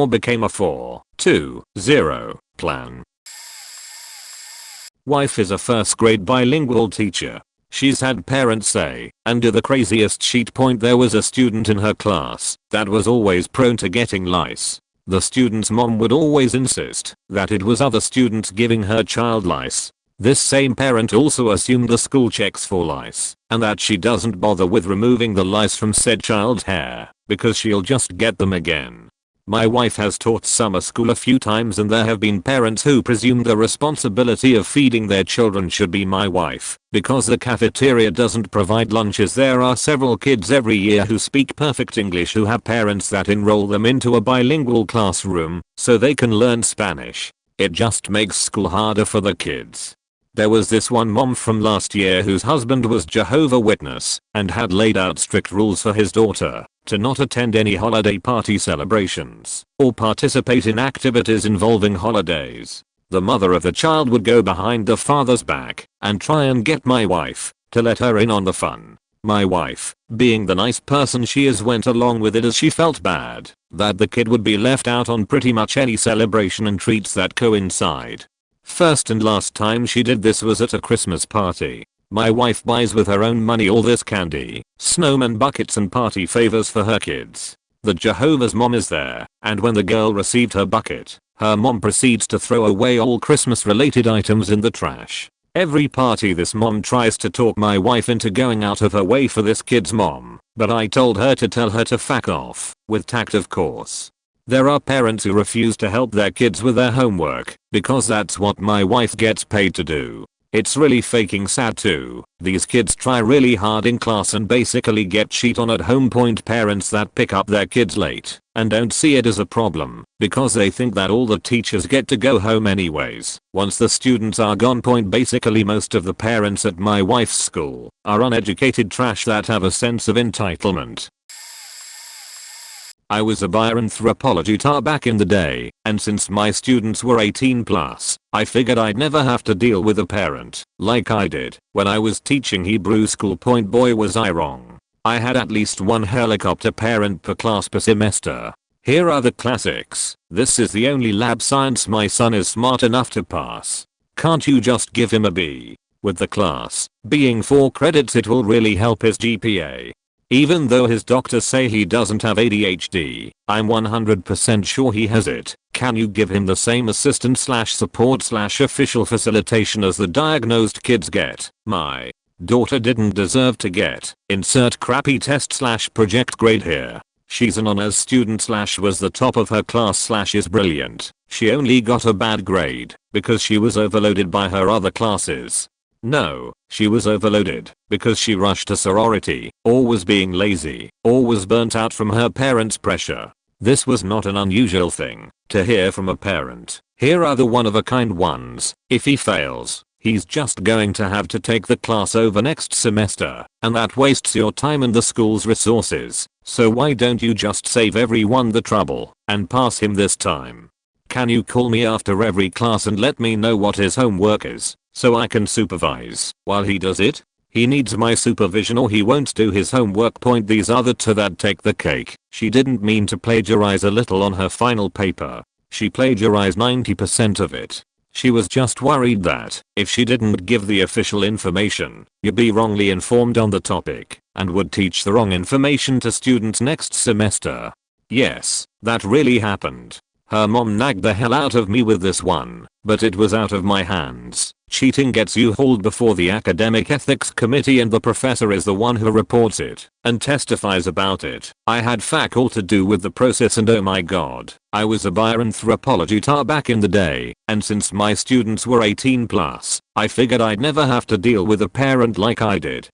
became a 4-2-0 plan. Wife is a first grade bilingual teacher. She's had parents say and do the craziest sheet point. There was a student in her class that was always prone to getting lice. The student's mom would always insist that it was other students giving her child lice. This same parent also assumed the school checks for lice and that she doesn't bother with removing the lice from said child's hair because she'll just get them again. My wife has taught summer school a few times and there have been parents who presume the responsibility of feeding their children should be my wife because the cafeteria doesn't provide lunches. There are several kids every year who speak perfect English who have parents that enroll them into a bilingual classroom so they can learn Spanish. It just makes school harder for the kids. There was this one mom from last year whose husband was Jehovah's Witness and had laid out strict rules for his daughter to not attend any holiday party celebrations or participate in activities involving holidays. The mother of the child would go behind the father's back and try and get my wife to let her in on the fun. My wife, being the nice person she is, went along with it as she felt bad that the kid would be left out on pretty much any celebration and treats that coincide. First and last time she did this was at a Christmas party. My wife buys with her own money all this candy, snowman buckets and party favors for her kids. The Jehovah's mom is there, and when the girl received her bucket, her mom proceeds to throw away all Christmas related items in the trash. Every party this mom tries to talk my wife into going out of her way for this kid's mom, but I told her to tell her to fuck off, with tact of course. There are parents who refuse to help their kids with their homework because that's what my wife gets paid to do. It's really fucking sad too. These kids try really hard in class and basically get cheat on at home. Point parents that pick up their kids late and don't see it as a problem because they think that all the teachers get to go home anyways once the students are gone. Point basically most of the parents at my wife's school are uneducated trash that have a sense of entitlement. I was a bioanthropology tar back in the day, and since my students were 18 plus, I figured I'd never have to deal with a parent like I did when I was teaching Hebrew school. Point boy was I wrong. I had at least one helicopter parent per class per semester. Here are the classics. This is the only lab science my son is smart enough to pass. Can't you just give him a B? With the class being 4 credits it will really help his GPA. Even though his doctors say he doesn't have ADHD, I'm 100% sure he has it. Can you give him the same assistance / support / official facilitation as the diagnosed kids get? My daughter didn't deserve to get insert crappy test / project grade here. She's an honors student / was the top of her class / is brilliant. She only got a bad grade because she was overloaded by her other classes. No, she was overloaded because she rushed a sorority, or was being lazy, or was burnt out from her parents' pressure. This was not an unusual thing to hear from a parent. Here are the one-of-a-kind ones. If he fails, he's just going to have to take the class over next semester, and that wastes your time and the school's resources. So why don't you just save everyone the trouble and pass him this time? Can you call me after every class and let me know what his homework is, so I can supervise while he does it? He needs my supervision or he won't do his homework. Point these are the two that take the cake. She didn't mean to plagiarize a little on her final paper. She plagiarized 90% of it. She was just worried that if she didn't give the official information, you'd be wrongly informed on the topic and would teach the wrong information to students next semester. Yes, that really happened. Her mom nagged the hell out of me with this one, but it was out of my hands. Cheating gets you hauled before the academic ethics committee and the professor is the one who reports it and testifies about it. I had fuck all to do with the process and oh my god, I was a bioanthropology tar back in the day, and since my students were 18 plus, I figured I'd never have to deal with a parent like I did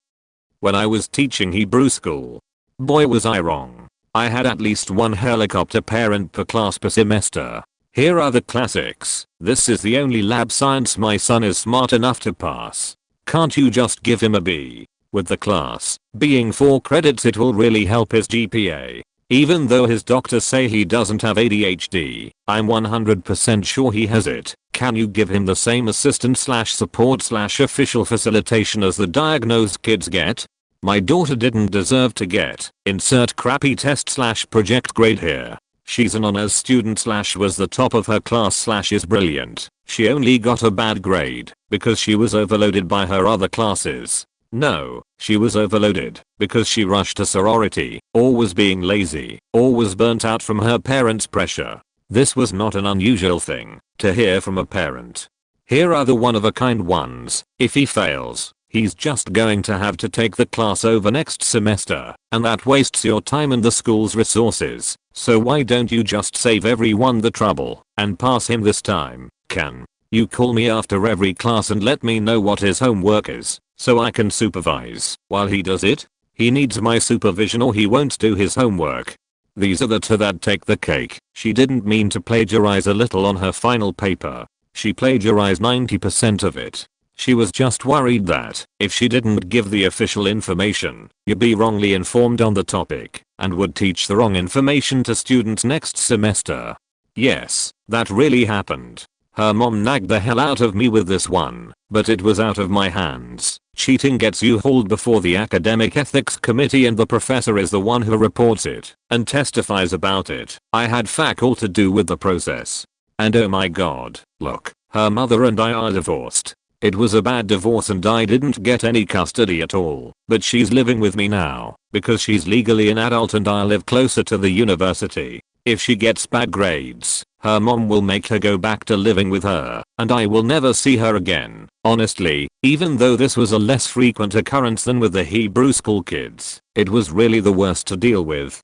when I was teaching Hebrew school. Boy was I wrong. I had at least one helicopter parent per class per semester. Here are the classics. This is the only lab science my son is smart enough to pass. Can't you just give him a B? With the class being 4 credits, it will really help his GPA. Even though his doctors say he doesn't have ADHD, I'm 100% sure he has it. Can you give him the same assistant/support/official facilitation as the diagnosed kids get? My daughter didn't deserve to get insert crappy test/project grade here. She's an honors student/was the top of her class/is brilliant. She only got a bad grade because she was overloaded by her other classes. No, she was overloaded because she rushed a sorority, or was being lazy, or was burnt out from her parents' pressure. This was not an unusual thing to hear from a parent. Here are the one-of-a-kind ones. If he fails, he's just going to have to take the class over next semester, and that wastes your time and the school's resources. So why don't you just save everyone the trouble and pass him this time? Can you call me after every class and let me know what his homework is, so I can supervise while he does it? He needs my supervision or he won't do his homework. These are the two that take the cake. She didn't mean to plagiarize a little on her final paper. She plagiarized 90% of it. She was just worried that if she didn't give the official information, you'd be wrongly informed on the topic and would teach the wrong information to students next semester. Yes, that really happened. Her mom nagged the hell out of me with this one, but it was out of my hands. Cheating gets you hauled before the academic ethics committee and the professor is the one who reports it and testifies about it. I had fuck all to do with the process. And oh my god, look, her mother and I are divorced. It was a bad divorce and I didn't get any custody at all, but she's living with me now because she's legally an adult and I live closer to the university. If she gets bad grades, her mom will make her go back to living with her, and I will never see her again. Honestly, even though this was a less frequent occurrence than with the Hebrew school kids, it was really the worst to deal with.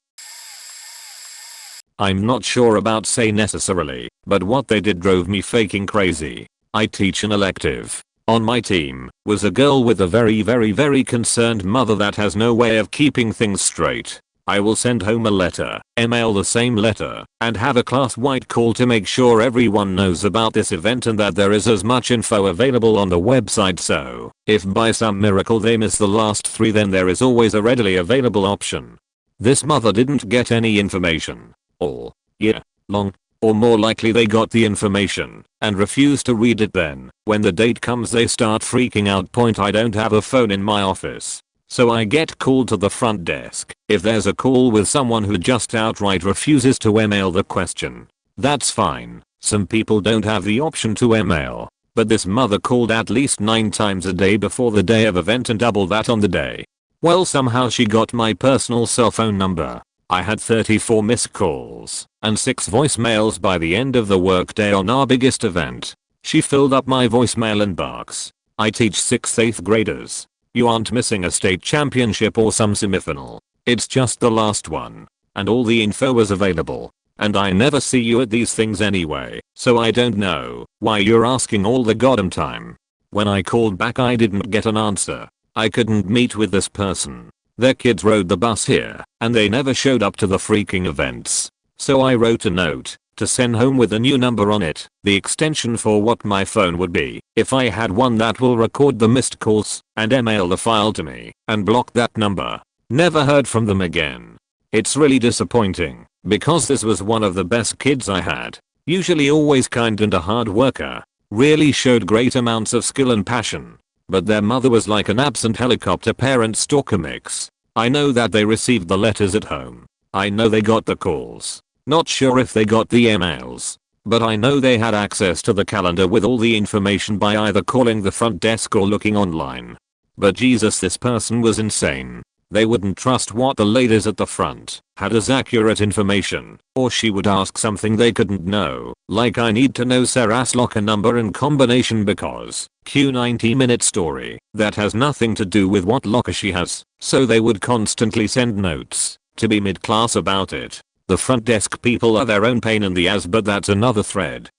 I'm not sure about say necessarily, but what they did drove me fucking crazy. I teach an elective. On my team was a girl with a very concerned mother that has no way of keeping things straight. I will send home a letter, email the same letter, and have a class-wide call to make sure everyone knows about this event and that there is as much info available on the website, so if by some miracle they miss the last 3 then there is always a readily available option. This mother didn't get any information. All year long. Or more likely they got the information and refused to read it. Then when the date comes they start freaking out. I don't have a phone in my office. So I get called to the front desk. If there's a call with someone who just outright refuses to email the question, that's fine. Some people don't have the option to email. But this mother called at least 9 times a day before the day of event and double that on the day. Well, somehow she got my personal cell phone number. I had 34 missed calls and 6 voicemails by the end of the workday on our biggest event. She filled up my voicemail inbox. I teach 6th 8th graders. You aren't missing a state championship or some semifinal. It's just the last one. And all the info was available. And I never see you at these things anyway, so I don't know why you're asking all the goddamn time. When I called back I didn't get an answer. I couldn't meet with this person. Their kids rode the bus here, and they never showed up to the freaking events. So I wrote a note to send home with a new number on it, the extension for what my phone would be, if I had one that will record the missed calls, and email the file to me, and block that number. Never heard from them again. It's really disappointing, because this was one of the best kids I had. Usually always kind and a hard worker. Really showed great amounts of skill and passion. But their mother was like an absent helicopter parent stalker mix. I know that they received the letters at home. I know they got the calls. Not sure if they got the emails. But I know they had access to the calendar with all the information by either calling the front desk or looking online. But Jesus, this person was insane. They wouldn't trust what the ladies at the front had as accurate information, or she would ask something they couldn't know, like I need to know Sarah's locker number and combination because Q 90-minute story that has nothing to do with what locker she has, so they would constantly send notes to be mid-class about it. The front desk people are their own pain in the ass, but that's another thread.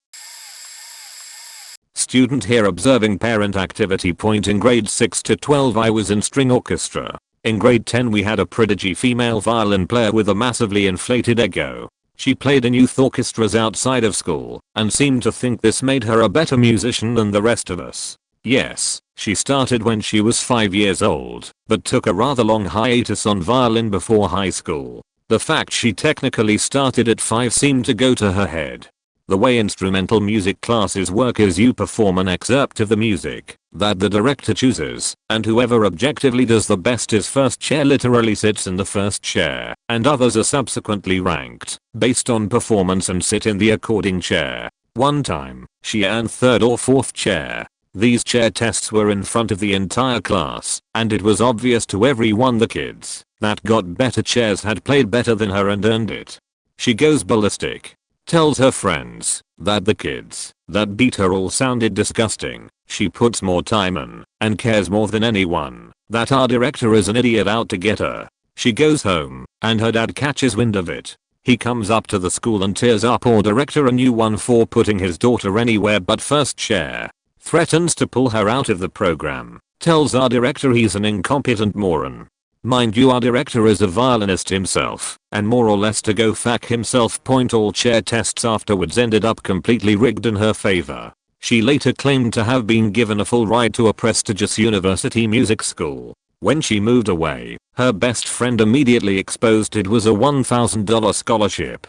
Student here observing parent activity. In grade 6 to 12 I was in string orchestra. In grade 10 we had a prodigy female violin player with a massively inflated ego. She played in youth orchestras outside of school and seemed to think this made her a better musician than the rest of us. Yes, she started when she was 5 years old, but took a rather long hiatus on violin before high school. The fact she technically started at 5 seemed to go to her head. The way instrumental music classes work is you perform an excerpt of the music that the director chooses, and whoever objectively does the best is first chair literally sits in the first chair, and others are subsequently ranked based on performance and sit in the according chair. One time, she earned third or fourth chair. These chair tests were in front of the entire class, and it was obvious to everyone the kids that got better chairs had played better than her and earned it. She goes ballistic. Tells her friends that the kids that beat her all sounded disgusting. She puts more time in and cares more than anyone. That our director is an idiot out to get her. She goes home and her dad catches wind of it. He comes up to the school and tears up our director a new one for putting his daughter anywhere but first chair. Threatens to pull her out of the program. Tells our director he's an incompetent moron. Mind you, our director is a violinist himself, and more or less to go fuck himself. All chair tests afterwards ended up completely rigged in her favor. She later claimed to have been given a full ride to a prestigious university music school. When she moved away, her best friend immediately exposed it was a $1,000 scholarship.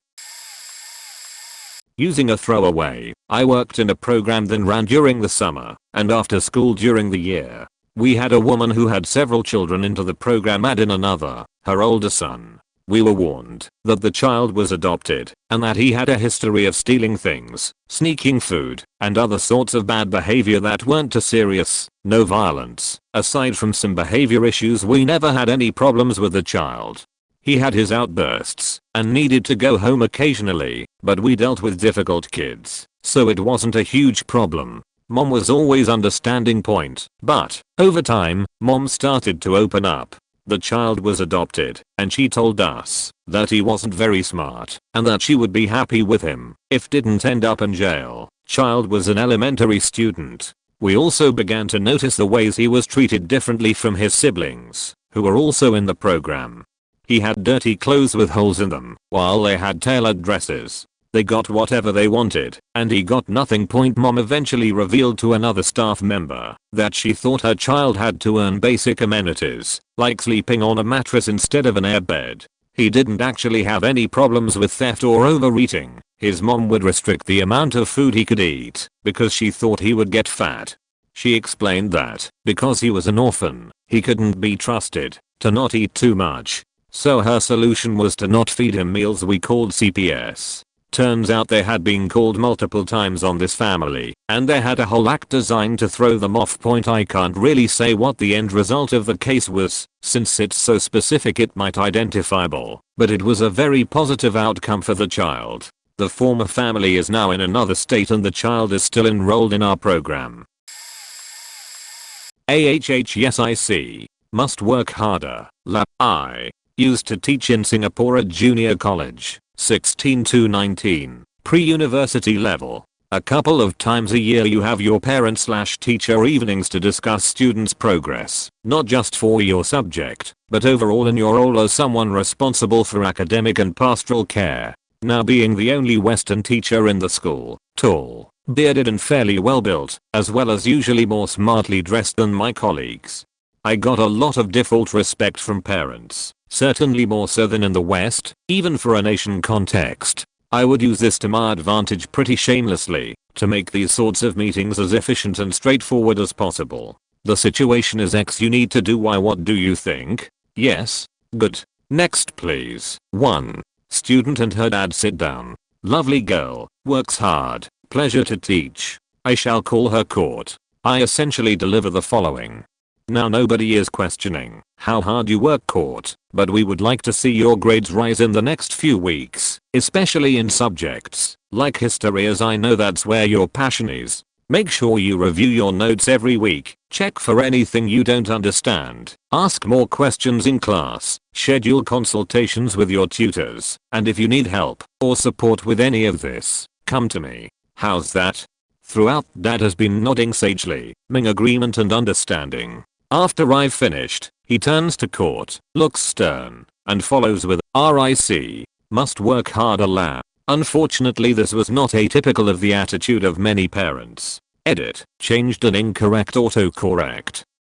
Using a throwaway, I worked in a program that ran during the summer and after school during the year. We had a woman who had several children into the program, add in another, her older son. We were warned that the child was adopted and that he had a history of stealing things, sneaking food, and other sorts of bad behavior that weren't too serious. No violence. Aside from some behavior issues, we never had any problems with the child. He had his outbursts and needed to go home occasionally, but we dealt with difficult kids, so it wasn't a huge problem. Mom was always understanding point, but over time, mom started to open up. The child was adopted, and she told us that he wasn't very smart and that she would be happy with him if didn't end up in jail. Child was an elementary student. We also began to notice the ways he was treated differently from his siblings, who were also in the program. He had dirty clothes with holes in them, while they had tailored dresses. They got whatever they wanted, and he got nothing. Mom eventually revealed to another staff member that she thought her child had to earn basic amenities, like sleeping on a mattress instead of an airbed. He didn't actually have any problems with theft or overeating. His mom would restrict the amount of food he could eat because she thought he would get fat. She explained that because he was an orphan, he couldn't be trusted to not eat too much. So her solution was to not feed him meals we called CPS. Turns out they had been called multiple times on this family, and they had a whole act designed to throw them off. I can't really say what the end result of the case was, since it's so specific it might identifiable, but it was a very positive outcome for the child. The former family is now in another state and the child is still enrolled in our program. Yes, I see. Must work harder. Lab I used to teach in Singapore at junior college. 16 to 19, pre-university level. A couple of times a year you have your parent/teacher evenings to discuss students' progress, not just for your subject, but overall in your role as someone responsible for academic and pastoral care. Now, being the only Western teacher in the school, tall, bearded and fairly well built, as well as usually more smartly dressed than my colleagues, I got a lot of default respect from parents. Certainly more so than in the West, even for a nation context. I would use this to my advantage pretty shamelessly, to make these sorts of meetings as efficient and straightforward as possible. The situation is X, you need to do Y, what do you think? Yes? Good. Next please. 1. Student and her dad sit down. Lovely girl, works hard, pleasure to teach. I shall call her Court. I essentially deliver the following. Now nobody is questioning how hard you work, Court, but we would like to see your grades rise in the next few weeks, especially in subjects like history, as I know that's where your passion is. Make sure you review your notes every week, check for anything you don't understand, ask more questions in class, schedule consultations with your tutors, and if you need help or support with any of this, come to me. How's that? Throughout, Dad has been nodding sagely, in agreement and understanding. After I've finished, he turns to Court, looks stern, and follows with, RIC. Must work harder la. Unfortunately this was not atypical of the attitude of many parents. Edit. Changed an incorrect autocorrect.